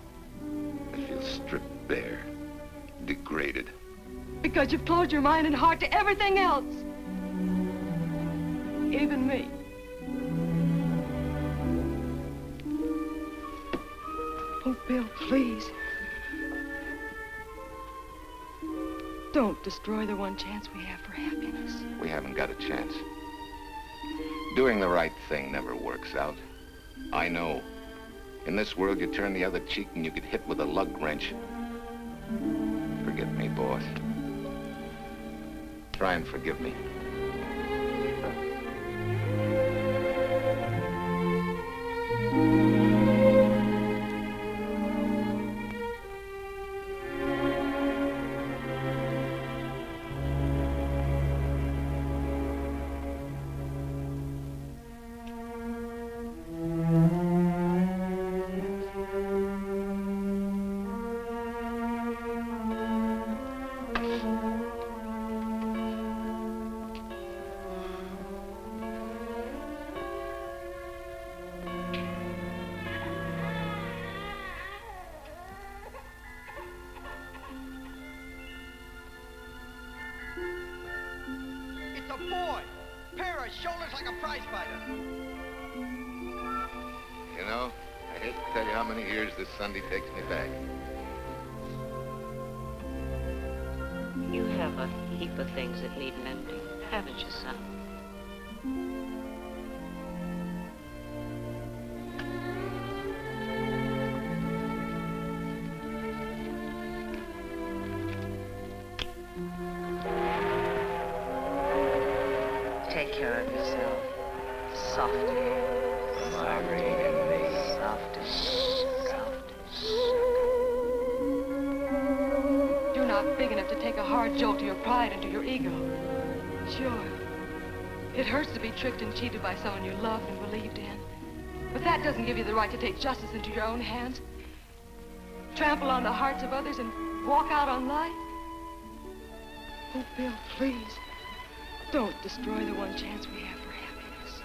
I feel stripped bare, degraded. Because you've closed your mind and heart to everything else. Even me. Oh, Bill, please. Don't destroy the one chance we have for happiness. We haven't got a chance. Doing the right thing never works out. I know. In this world, you turn the other cheek and you get hit with a lug wrench. Forget me, boss. Try and forgive me. Shoulders like a prize fighter. You know, I hate to tell you how many years this Sunday takes me back. You have a heap of things that need mending, haven't you, son? Take care of yourself. Softly. Softly. You're not big enough to take a hard jolt to your pride and to your ego. Sure. It hurts to be tricked and cheated by someone you loved and believed in. But that doesn't give you the right to take justice into your own hands. Trample on the hearts of others and walk out on life. Oh, Bill, please. Don't destroy the one chance we have for happiness.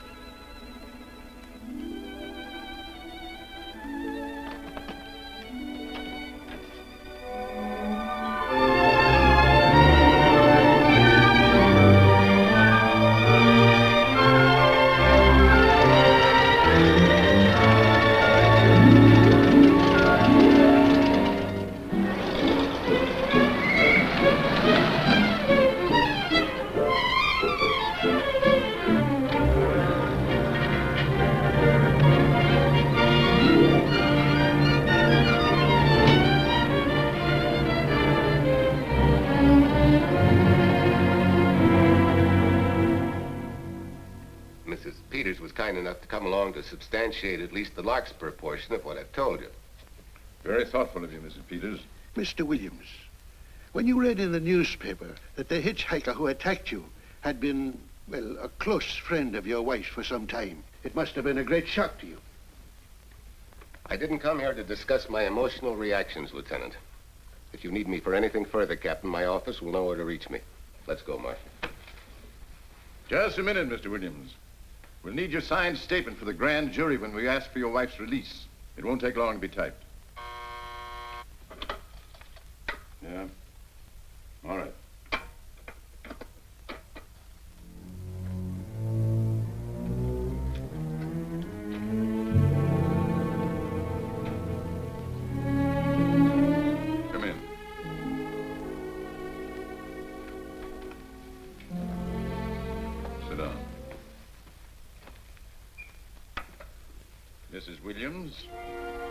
To substantiate at least the Larkspur portion of what I've told you. Very thoughtful of you, Mrs. Peters. Mr. Williams, when you read in the newspaper that the hitchhiker who attacked you had been, well, a close friend of your wife's for some time, it must have been a great shock to you. I didn't come here to discuss my emotional reactions, Lieutenant. If you need me for anything further, Captain, my office will know where to reach me. Let's go, Marshal. Just a minute, Mr. Williams. We'll need your signed statement for the grand jury when we ask for your wife's release. It won't take long to be typed. Yeah? All right. Come in. Sit down. Mrs. Williams,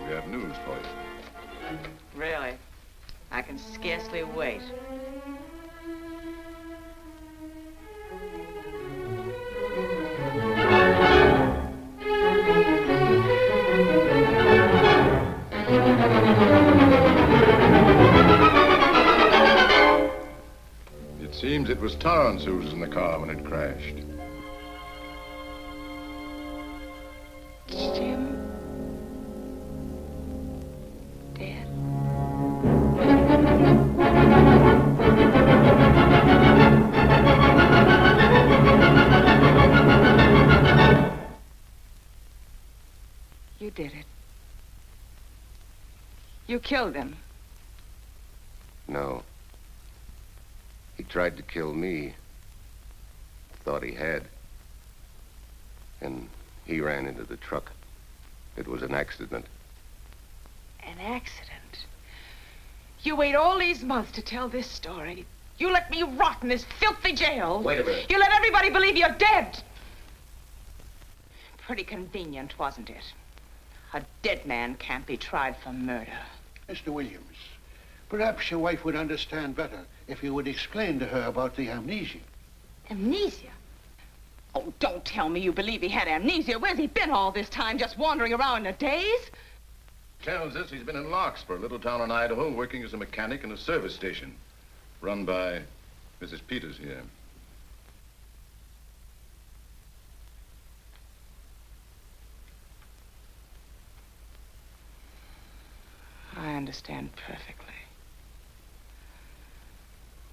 we have news for you. Really? I can scarcely wait. It seems it was Torrance who was in the car when it crashed. Jim? Dead? You did it. You killed him. No. He tried to kill me. Thought he had. And he ran into the truck. It was an accident. An accident? You wait all these months to tell this story. You let me rot in this filthy jail. Wait a minute. You let everybody believe you're dead. Pretty convenient, wasn't it? A dead man can't be tried for murder. Mr. Williams, perhaps your wife would understand better if you would explain to her about the amnesia. Amnesia? Oh, don't tell me you believe he had amnesia. Where's he been all this time, just wandering around in a daze? Tells us he's been in Larkspur, a little town in Idaho, working as a mechanic in a service station. Run by Mrs. Peters here. I understand perfectly.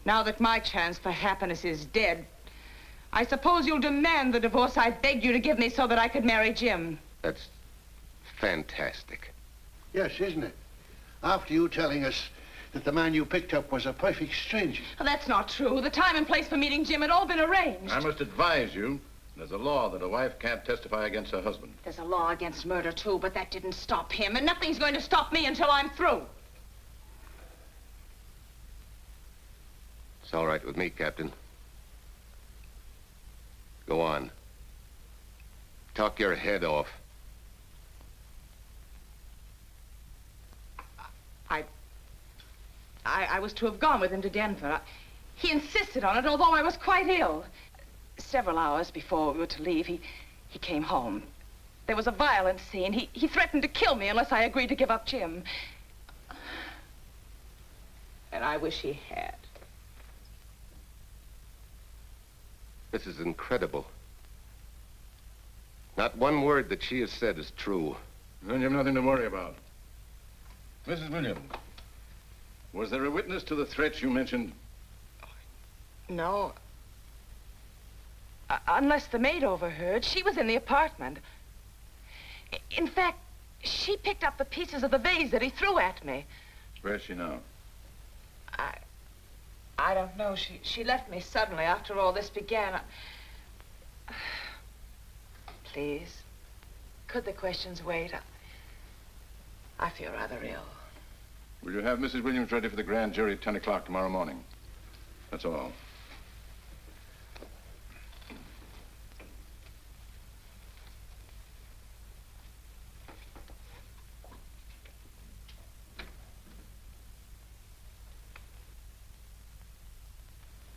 Now that my chance for happiness is dead, I suppose you'll demand the divorce I begged you to give me so that I could marry Jim. That's fantastic. Yes, isn't it? After you telling us that the man you picked up was a perfect stranger. Well, that's not true. The time and place for meeting Jim had all been arranged. I must advise you, there's a law that a wife can't testify against her husband. There's a law against murder, too, but that didn't stop him, and nothing's going to stop me until I'm through. It's all right with me, Captain. Go on. Talk your head off. I was to have gone with him to Denver. He insisted on it, although I was quite ill. Several hours before we were to leave, he came home. There was a violent scene. He threatened to kill me unless I agreed to give up Jim. And I wish he had. This is incredible. Not one word that she has said is true. Then you have nothing to worry about. Mrs. Williams, was there a witness to the threats you mentioned? No. Unless the maid overheard. She was in the apartment. In fact, she picked up the pieces of the vase that he threw at me. Where's she now? I don't know. She left me suddenly after all this began. Please, could the questions wait? I feel rather ill. Will you have Mrs. Williams ready for the grand jury at 10 o'clock tomorrow morning? That's all.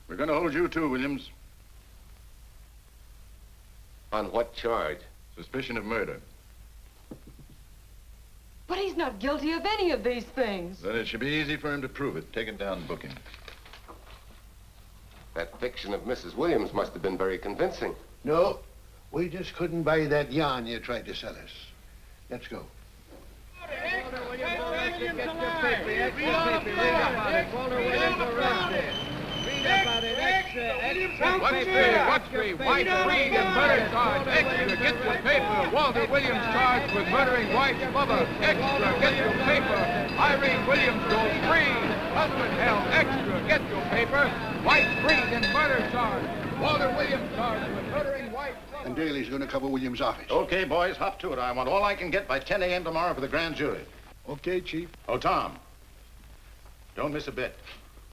We're going to hold you too, Williams. On what charge? Suspicion of murder. But he's not guilty of any of these things. Then it should be easy for him to prove it. Take it down and book him. That fiction of Mrs. Williams must have been very convincing. No, we just couldn't buy that yarn you tried to sell us. Let's go. Watch me, wife freed and murder charge. Extra, get your paper. Walter Williams charged with murdering wife's lover. Extra, get your paper. Irene Williams goes free. Husband held. Extra, get your paper. Wife freed and murder charge. Walter Williams charged with murdering wife's lover. And Daly's going to cover Williams' office. Okay, boys, hop to it. I want all I can get by 10 a.m. tomorrow for the grand jury. Okay, Chief. Oh, Tom, don't miss a bit.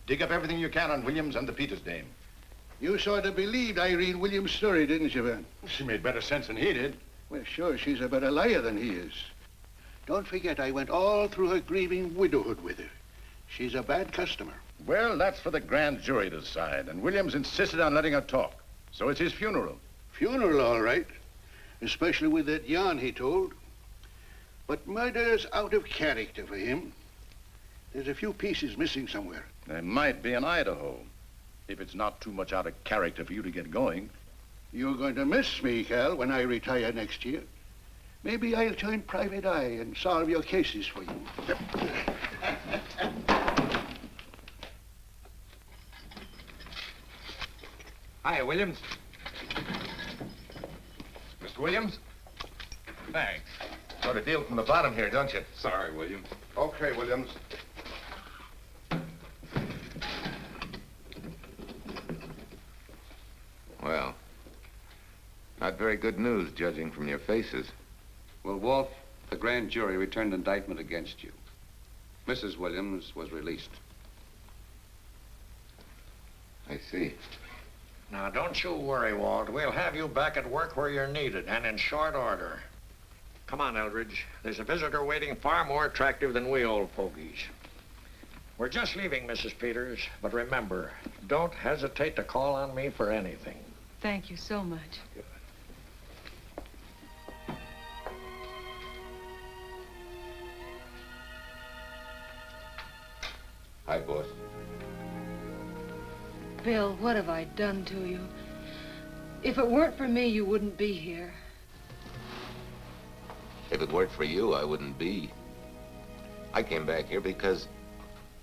Dig up everything you can on Williams and the Peters dame. You sort of believed Irene Williams' story, didn't you, Ben? She made better sense than he did. Well, sure, she's a better liar than he is. Don't forget, I went all through her grieving widowhood with her. She's a bad customer. Well, that's for the grand jury to decide, and Williams insisted on letting her talk. So it's his funeral. Funeral, all right. Especially with that yarn he told. But murder's out of character for him. There's a few pieces missing somewhere. There might be in Idaho, if it's not too much out of character for you to get going. You're going to miss me, Cal, when I retire next year. Maybe I'll join Private Eye and solve your cases for you. Hi, Williams. Mr. Williams? Thanks. Got a deal from the bottom here, don't you? Sorry, Williams. Okay, Williams. Well, not very good news, judging from your faces. Well, Walt, the grand jury returned indictment against you. Mrs. Williams was released. I see. Now, don't you worry, Walt. We'll have you back at work where you're needed, and in short order. Come on, Eldridge. There's a visitor waiting far more attractive than we old fogies. We're just leaving, Mrs. Peters, but remember, don't hesitate to call on me for anything. Thank you so much. Hi, boss. Bill, what have I done to you? If it weren't for me, you wouldn't be here. If it weren't for you, I wouldn't be. I came back here because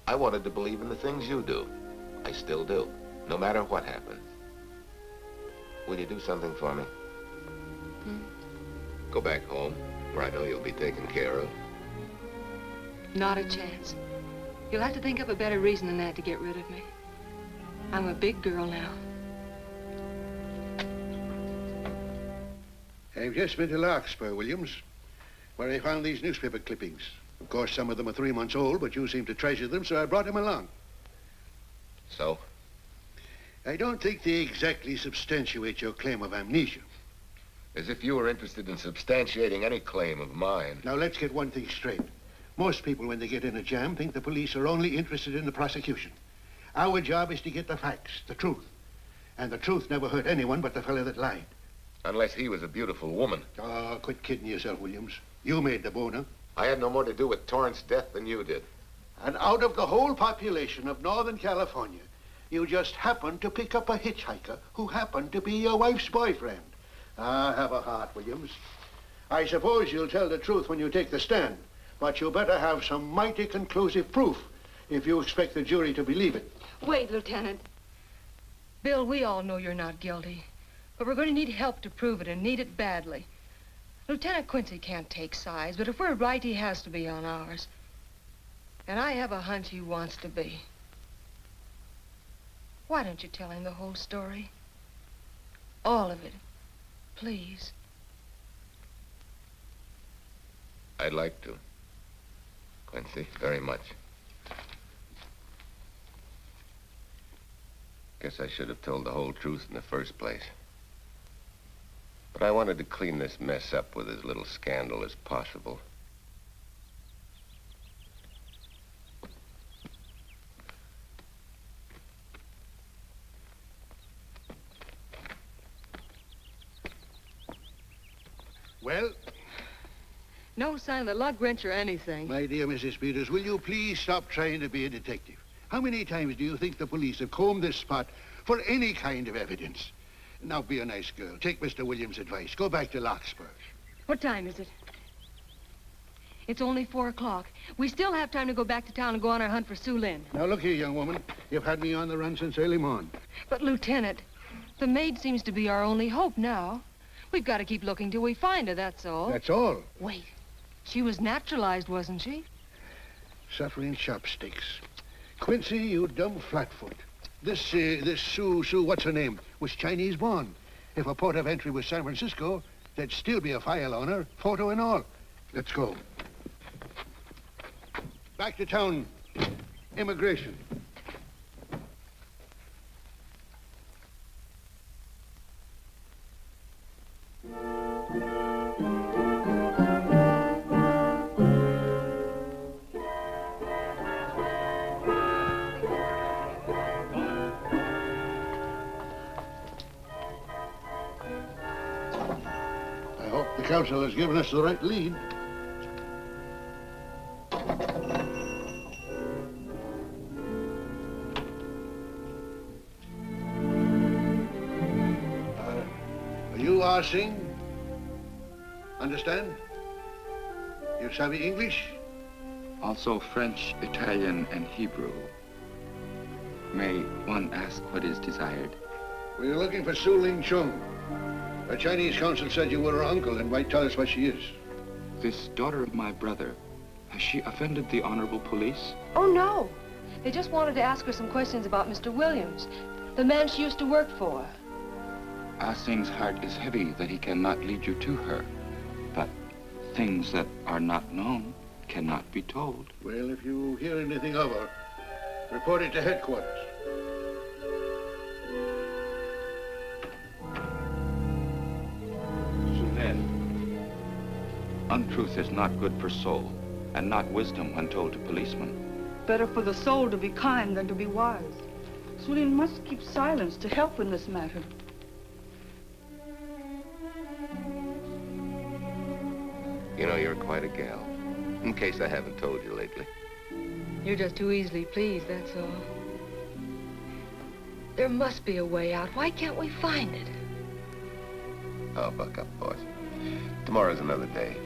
I wanted to believe in the things you do. I still do, no matter what happens. Will you do something for me? Go back home, where I know you'll be taken care of. Not a chance. You'll have to think up a better reason than that to get rid of me. I'm a big girl now. I've just been to Larkspur, Williams, where I found these newspaper clippings. Of course, some of them are 3 months old, but you seem to treasure them, so I brought them along. So? I don't think they exactly substantiate your claim of amnesia. As if you were interested in substantiating any claim of mine. Now, let's get one thing straight. Most people, when they get in a jam, think the police are only interested in the prosecution. Our job is to get the facts, the truth. And the truth never hurt anyone but the fellow that lied. Unless he was a beautiful woman. Oh, quit kidding yourself, Williams. You made the boner. I had no more to do with Torrance's death than you did. And out of the whole population of Northern California, you just happened to pick up a hitchhiker who happened to be your wife's boyfriend. Ah, have a heart, Williams. I suppose you'll tell the truth when you take the stand, but you better have some mighty conclusive proof if you expect the jury to believe it. Wait, Lieutenant. Bill, we all know you're not guilty, but we're going to need help to prove it, and need it badly. Lieutenant Quincy can't take sides, but if we're right, he has to be on ours. And I have a hunch he wants to be. Why don't you tell him the whole story? All of it. Please. I'd like to, Quincy, very much. Guess I should have told the whole truth in the first place. But I wanted to clean this mess up with as little scandal as possible. Well? No sign of the lug wrench or anything. My dear Mrs. Peters, will you please stop trying to be a detective? How many times do you think the police have combed this spot for any kind of evidence? Now, be a nice girl. Take Mr. Williams' advice. Go back to Larkspur. What time is it? It's only 4 o'clock. We still have time to go back to town and go on our hunt for Sue Lynn. Now, look here, young woman. You've had me on the run since early morn. But, Lieutenant, the maid seems to be our only hope now. We've got to keep looking till we find her, that's all. That's all? Wait. She was naturalized, wasn't she? Suffering chopsticks. Quincy, you dumb flatfoot. This Sue, what's her name, was Chinese born. If her port of entry was San Francisco, there'd still be a file on her, photo and all. Let's go. Back to town. Immigration. The council has given us the right lead. You are Singh? Understand? You savvy English? Also French, Italian, and Hebrew. May one ask what is desired? We're looking for Su Ling Chung. The Chinese consul said you were her uncle and might tell us what she is. This daughter of my brother, has she offended the honorable police? Oh, no. They just wanted to ask her some questions about Mr. Williams, the man she used to work for. Ah Sing's heart is heavy that he cannot lead you to her. But things that are not known cannot be told. Well, if you hear anything of her, report it to headquarters. Then, untruth is not good for soul, and not wisdom when told to policemen. Better for the soul to be kind than to be wise. Sulin must keep silence to help in this matter. You know, you're quite a gal. In case I haven't told you lately. You're just too easily pleased, that's all. There must be a way out. Why can't we find it? Oh, buck up, boys. Tomorrow's another day.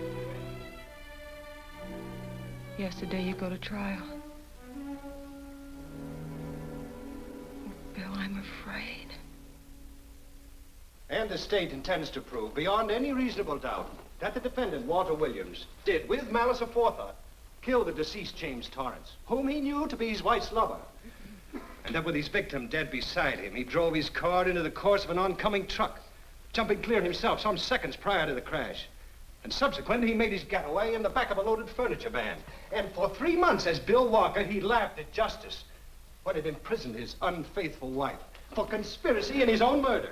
Yesterday you go to trial. Bill, I'm afraid. And the state intends to prove, beyond any reasonable doubt, that the defendant, Walter Williams, did, with malice aforethought, kill the deceased James Torrance, whom he knew to be his wife's lover. And that with his victim dead beside him, he drove his car into the course of an oncoming truck, jumping clear himself some seconds prior to the crash. And subsequently, he made his getaway in the back of a loaded furniture van. And for 3 months, as Bill Walker, he laughed at justice when it imprisoned his unfaithful wife for conspiracy in his own murder.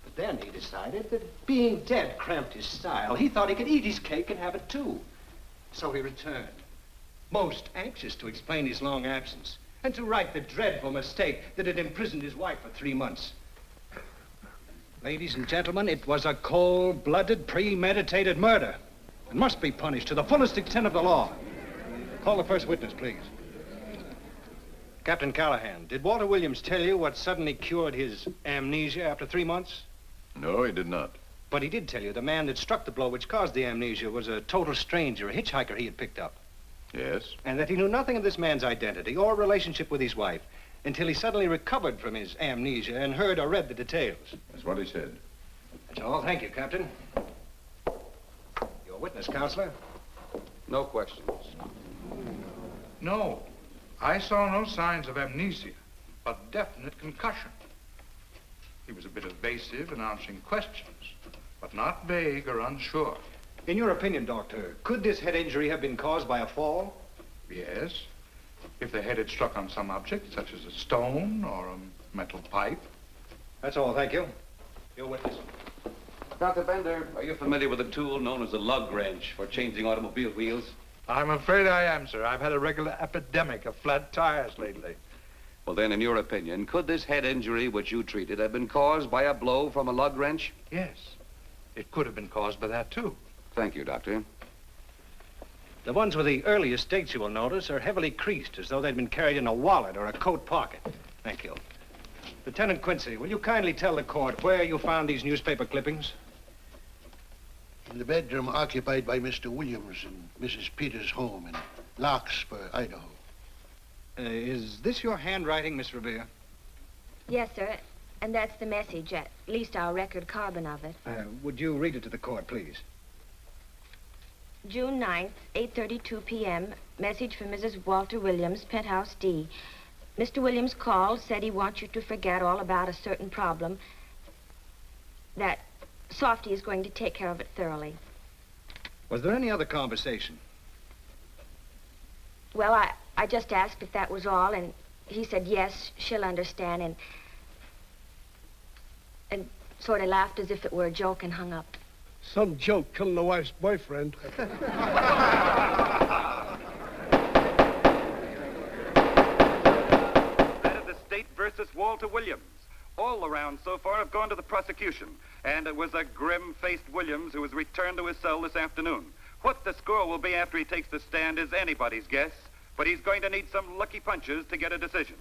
But then he decided that being dead cramped his style. He thought he could eat his cake and have it too. So he returned, most anxious to explain his long absence and to right the dreadful mistake that had imprisoned his wife for 3 months. Ladies and gentlemen, it was a cold-blooded, premeditated murder and must be punished to the fullest extent of the law. Call the first witness, please. Captain Callahan, did Walter Williams tell you what suddenly cured his amnesia after 3 months? No, he did not. But he did tell you the man that struck the blow which caused the amnesia was a total stranger, a hitchhiker he had picked up. Yes? And that he knew nothing of this man's identity or relationship with his wife until he suddenly recovered from his amnesia and heard or read the details. That's what he said. That's all. Thank you, Captain. Your witness, Counselor. No questions. No. I saw no signs of amnesia, but definite concussion. He was a bit evasive in answering questions, but not vague or unsure. In your opinion, Doctor, could this head injury have been caused by a fall? Yes. If the head had struck on some object, such as a stone or a metal pipe. That's all, thank you. Your witness. Dr. Bender, are you familiar with a tool known as a lug wrench for changing automobile wheels? I'm afraid I am, sir. I've had a regular epidemic of flat tires lately. Well, then, in your opinion, could this head injury which you treated have been caused by a blow from a lug wrench? Yes. It could have been caused by that, too. Thank you, Doctor. The ones with the earliest dates, you will notice, are heavily creased, as though they'd been carried in a wallet or a coat pocket. Thank you. Lieutenant Quincy, will you kindly tell the court where you found these newspaper clippings? In the bedroom occupied by Mr. Williams and Mrs. Peters' home in Larkspur, Idaho. Is this your handwriting, Miss Revere? Yes, sir. And that's the message, at least our record carbon of it. Would you read it to the court, please? June 9th, 8:32 p.m. Message from Mrs. Walter Williams, Penthouse D. Mr. Williams called, said he wants you to forget all about a certain problem, that Softy is going to take care of it thoroughly. Was there any other conversation? Well, I just asked if that was all, and he said, yes, she'll understand, and sort of laughed as if it were a joke and hung up. Some joke killing the wife's boyfriend. That is the state versus Walter Williams. All the rounds so far have gone to the prosecution, And it was a grim-faced Williams who was returned to his cell this afternoon. What the score will be after he takes the stand is anybody's guess, but he's going to need some lucky punches to get a decision.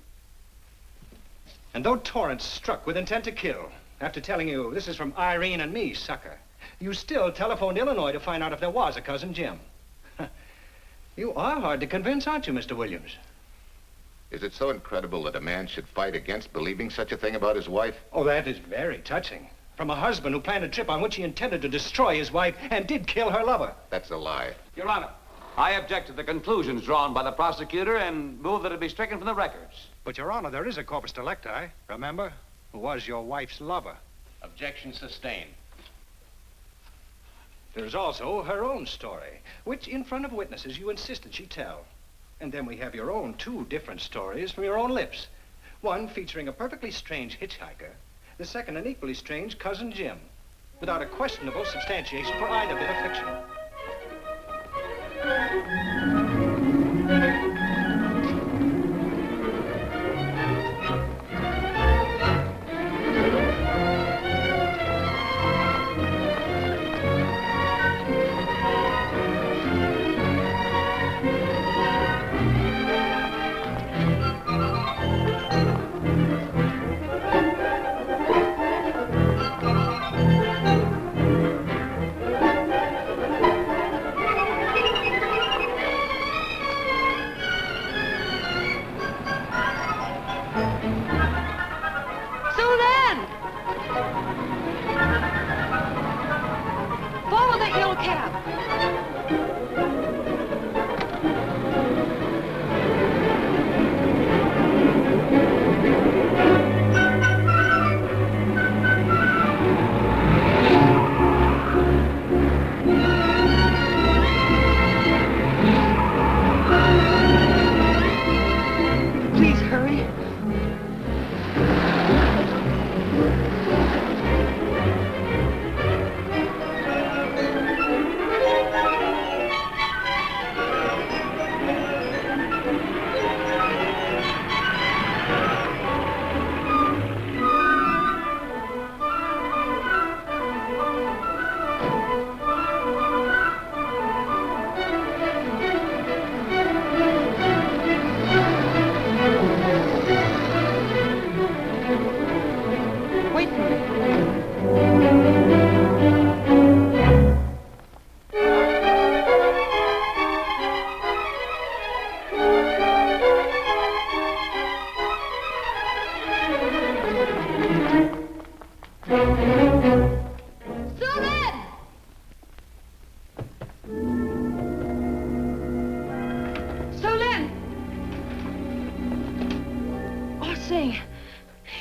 And though Torrance struck with intent to kill, after telling you this is from Irene and me, sucker, you still telephoned Illinois to find out if there was a Cousin Jim. You are hard to convince, aren't you, Mr. Williams? Is it so incredible that a man should fight against believing such a thing about his wife? Oh, that is very touching. From a husband who planned a trip on which he intended to destroy his wife and did kill her lover. That's a lie. Your Honor, I object to the conclusions drawn by the prosecutor and move that it be stricken from the records. But, Your Honor, there is a corpus delicti, remember, who was your wife's lover. Objection sustained. There's also her own story, which in front of witnesses you insisted she tell. And then we have your own two different stories from your own lips. One featuring a perfectly strange hitchhiker, the second an equally strange Cousin Jim, without a questionable substantiation for either bit of fiction.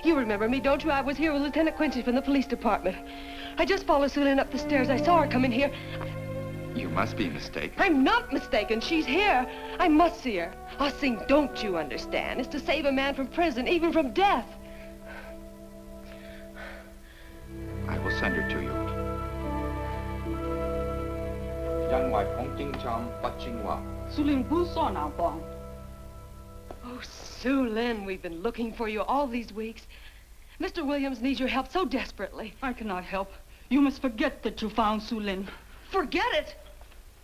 You remember me, don't you? I was here with Lieutenant Quincy from the police department. I just followed Sulin up the stairs. I saw her come in here. You must be mistaken. I'm not mistaken. She's here. I must see her. Ah, Sing, don't you understand? It's to save a man from prison, even from death. I will send her to you. Oh, Sulin, we've been looking for you all these weeks. Mr. Williams needs your help so desperately. I cannot help. You must forget that you found Sulin. Forget it?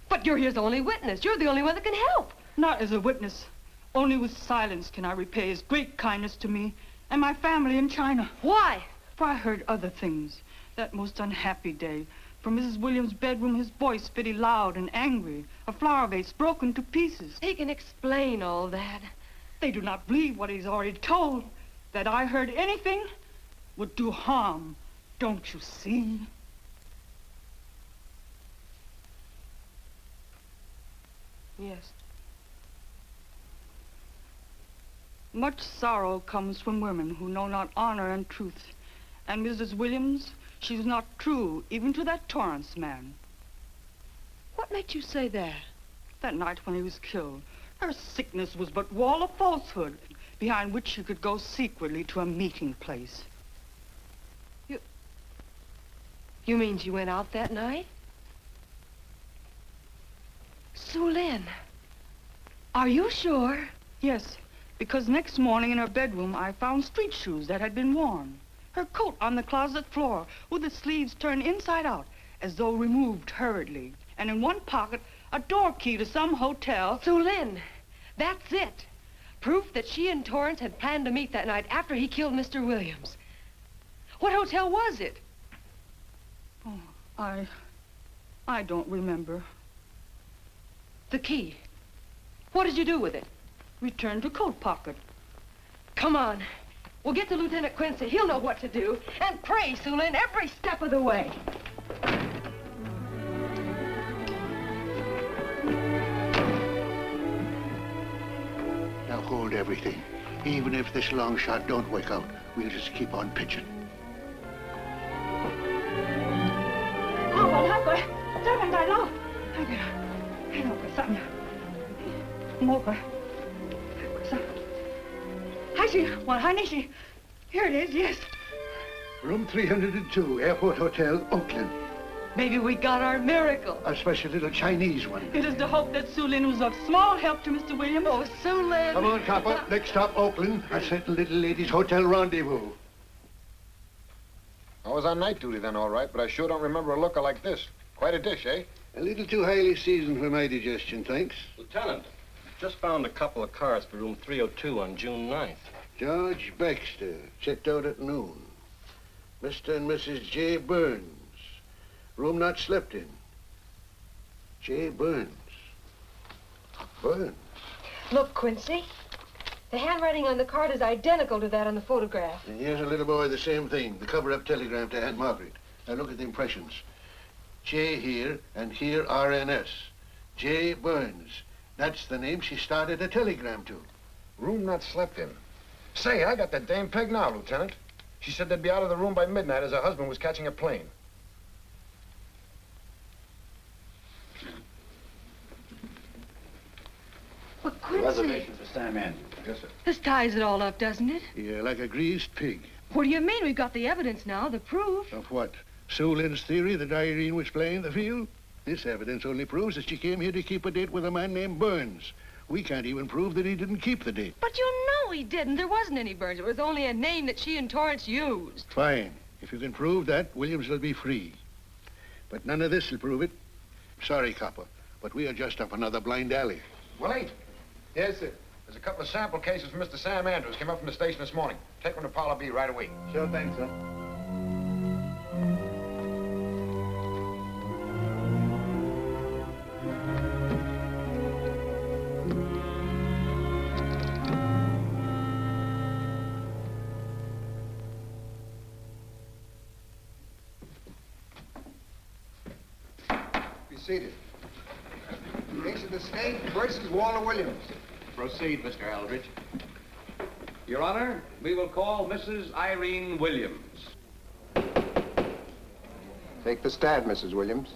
But you're his only witness. You're the only one that can help. Not as a witness. Only with silence can I repay his great kindness to me and my family in China. Why? For I heard other things. That most unhappy day. From Mrs. Williams' bedroom, his voice very loud and angry. A flower vase broken to pieces. He can explain all that. They do not believe what he's already told. That I heard anything would do harm. Don't you see? Yes. Much sorrow comes from women who know not honor and truth. And Mrs. Williams, she was not true even to that Torrance man. What made you say that? That night when he was killed. Her sickness was but wall of falsehood, behind which she could go secretly to a meeting place. You mean she went out that night? Sulin, are you sure? Yes, because next morning in her bedroom I found street shoes that had been worn. Her coat on the closet floor, with the sleeves turned inside out, as though removed hurriedly. And in one pocket, a door key to some hotel. Sue Lynn, that's it. Proof that she and Torrance had planned to meet that night after he killed Mr. Williams. What hotel was it? Oh, I don't remember. The key. What did you do with it? Returned to coat pocket. Come on. We'll get to Lieutenant Quincy. He'll know what to do. And pray, Sue Lynn, every step of the way. Now hold everything. Even if this long shot don't work out, we'll just keep on pitching. Here it is, yes. Room 302, Airport Hotel, Oakland. Maybe we got our miracle. A special little Chinese one. It is to hope that Sue Lynn was of small help to Mr. Williams. Oh, Sue Lynn. Come on, copper. Next stop, Oakland. A certain little lady's hotel rendezvous. I was on night duty then, all right, but I sure don't remember a looker like this. Quite a dish, eh? A little too highly seasoned for my digestion, thanks. Lieutenant, just found a couple of cars for room 302 on June 9th. George Baxter, checked out at noon. Mr. and Mrs. J. Burns. Room not slept in. J. Burns. Burns. Look, Quincy. The handwriting on the card is identical to that on the photograph. And here's a little boy, the same thing. The cover-up telegram to Aunt Margaret. Now look at the impressions. J here, and here RNS. J. Burns. That's the name she started a telegram to. Room not slept in. Say, I got that dame pegged now, Lieutenant. She said they'd be out of the room by midnight as her husband was catching a plane. But Quincy... Reservation for Sam Andrews. Yes, sir. This ties it all up, doesn't it? Yeah, like a greased pig. What do you mean? We've got the evidence now, the proof. Of what? Sue Lynn's theory that Irene was playing the field? This evidence only proves that she came here to keep a date with a man named Burns. We can't even prove that he didn't keep the date. But you know he didn't. There wasn't any Burns. It was only a name that she and Torrance used. Fine. If you can prove that, Williams will be free. But none of this will prove it. Sorry, copper, but we are just up another blind alley. Willie? Yes, sir. There's a couple of sample cases from Mr. Sam Andrews. Came up from the station this morning. Take them to Parlor B right away. Sure thing, sir. Be seated. Case of the state versus Walter Williams. Proceed, Mr. Aldrich. Your Honor, we will call Mrs. Irene Williams. Take the stand, Mrs. Williams.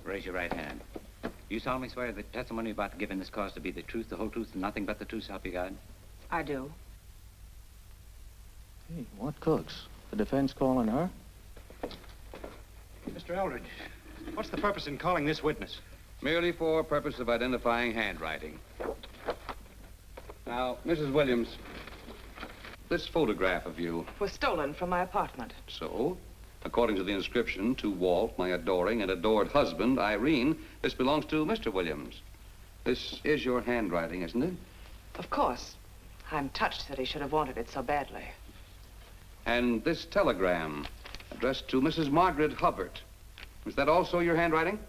Raise your right hand. You solemnly swear that the testimony you're about to give in this cause to be the truth, the whole truth, and nothing but the truth, so help you God? I do. Hey, what cooks? The defense calling her? Mr. Eldridge, what's the purpose in calling this witness? Merely for purpose of identifying handwriting. Now, Mrs. Williams, this photograph of you... Was stolen from my apartment. So, according to the inscription, to Walt, my adoring and adored husband, Irene, this belongs to Mr. Williams. This is your handwriting, isn't it? Of course. I'm touched that he should have wanted it so badly. And this telegram, addressed to Mrs. Margaret Hubbard. Is that also your handwriting?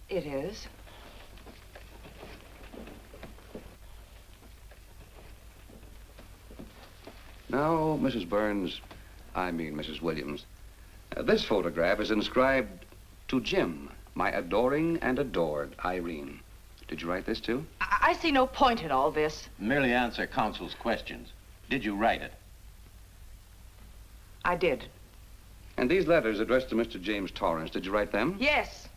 It is. Now, Mrs. Burns, I mean Mrs. Williams, this photograph is inscribed to Jim, my adoring and adored Irene. Did you write this too? I see no point in all this. Merely answer counsel's questions. Did you write it? I did. And these letters addressed to Mr. James Torrance, did you write them? Yes.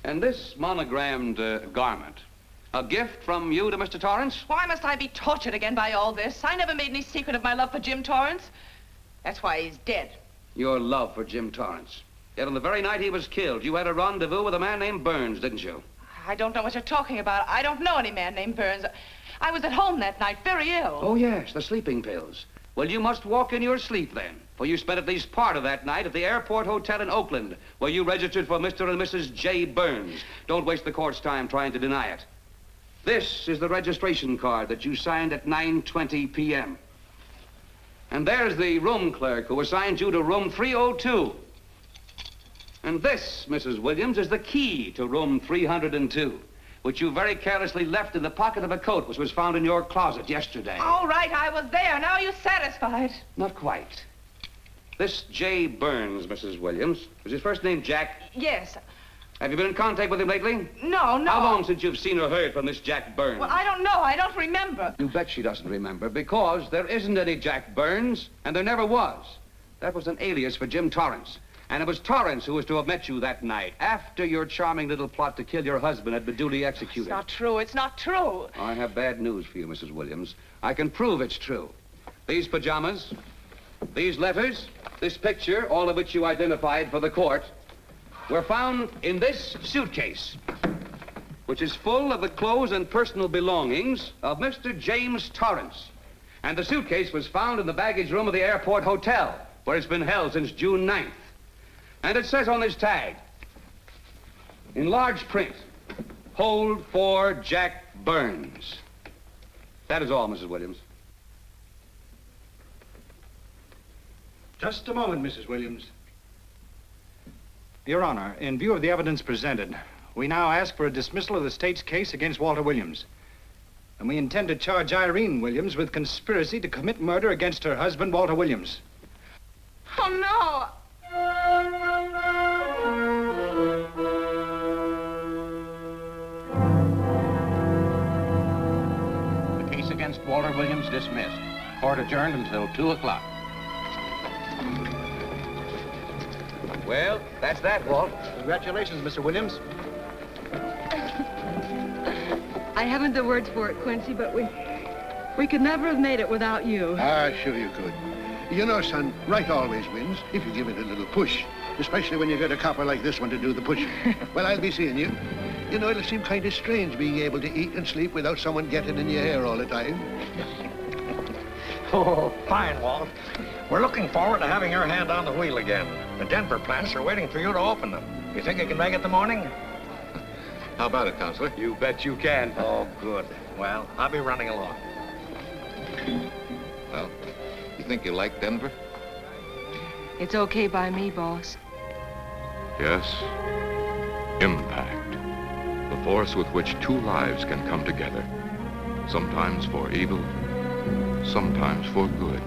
And this monogrammed garment, A gift from you to Mr. Torrance? Why must I be tortured again by all this? I never made any secret of my love for Jim Torrance. That's why he's dead. Your love for Jim Torrance. Yet on the very night he was killed, you had a rendezvous with a man named Burns, didn't you? I don't know what you're talking about. I don't know any man named Burns. I was at home that night, very ill. Oh, yes, the sleeping pills. Well, you must walk in your sleep then, for you spent at least part of that night at the Airport Hotel in Oakland, where you registered for Mr. and Mrs. J. Burns. Don't waste the court's time trying to deny it. This is the registration card that you signed at 9:20 p.m. And there's the room clerk who assigned you to room 302. And this, Mrs. Williams, is the key to room 302, which you very carelessly left in the pocket of a coat which was found in your closet yesterday. All right, I was there. Now are you satisfied? Not quite. This J. Burns, Mrs. Williams, was his first name Jack? Yes. Have you been in contact with him lately? No, no. How long since you've seen or heard from this Jack Burns? Well, I don't know. I don't remember. You bet she doesn't remember, because there isn't any Jack Burns, and there never was. That was an alias for Jim Torrance. And it was Torrance who was to have met you that night, after your charming little plot to kill your husband had been duly executed. It's not true. It's not true. I have bad news for you, Mrs. Williams. I can prove it's true. These pajamas, these letters, this picture, all of which you identified for the court, were found in this suitcase, which is full of the clothes and personal belongings of Mr. James Torrance. And the suitcase was found in the baggage room of the Airport Hotel, where it's been held since June 9th. And it says on this tag, in large print, hold for Jack Burns. That is all, Mrs. Williams. Just a moment, Mrs. Williams. Your Honor, in view of the evidence presented, we now ask for a dismissal of the state's case against Walter Williams. And we intend to charge Irene Williams with conspiracy to commit murder against her husband, Walter Williams. Oh, no. The case against Walter Williams dismissed. Court adjourned until 2 o'clock. Well, that's that, Walt. Congratulations, Mr. Williams. I haven't the words for it, Quincy, but we could never have made it without you. Ah, sure you could. You know, son, right always wins if you give it a little push, especially when you get a copper like this one to do the pushing. Well, I'll be seeing you. You know, it'll seem kind of strange being able to eat and sleep without someone getting in your hair all the time. Oh, fine, Walt. We're looking forward to having your hand on the wheel again. The Denver plants are waiting for you to open them. You think you can make it in the morning? How about it, Counselor? You bet you can. Oh, good. Well, I'll be running along. Well, you think you like Denver? It's okay by me, boss. Yes, impact. The force with which two lives can come together. Sometimes for evil, sometimes for good.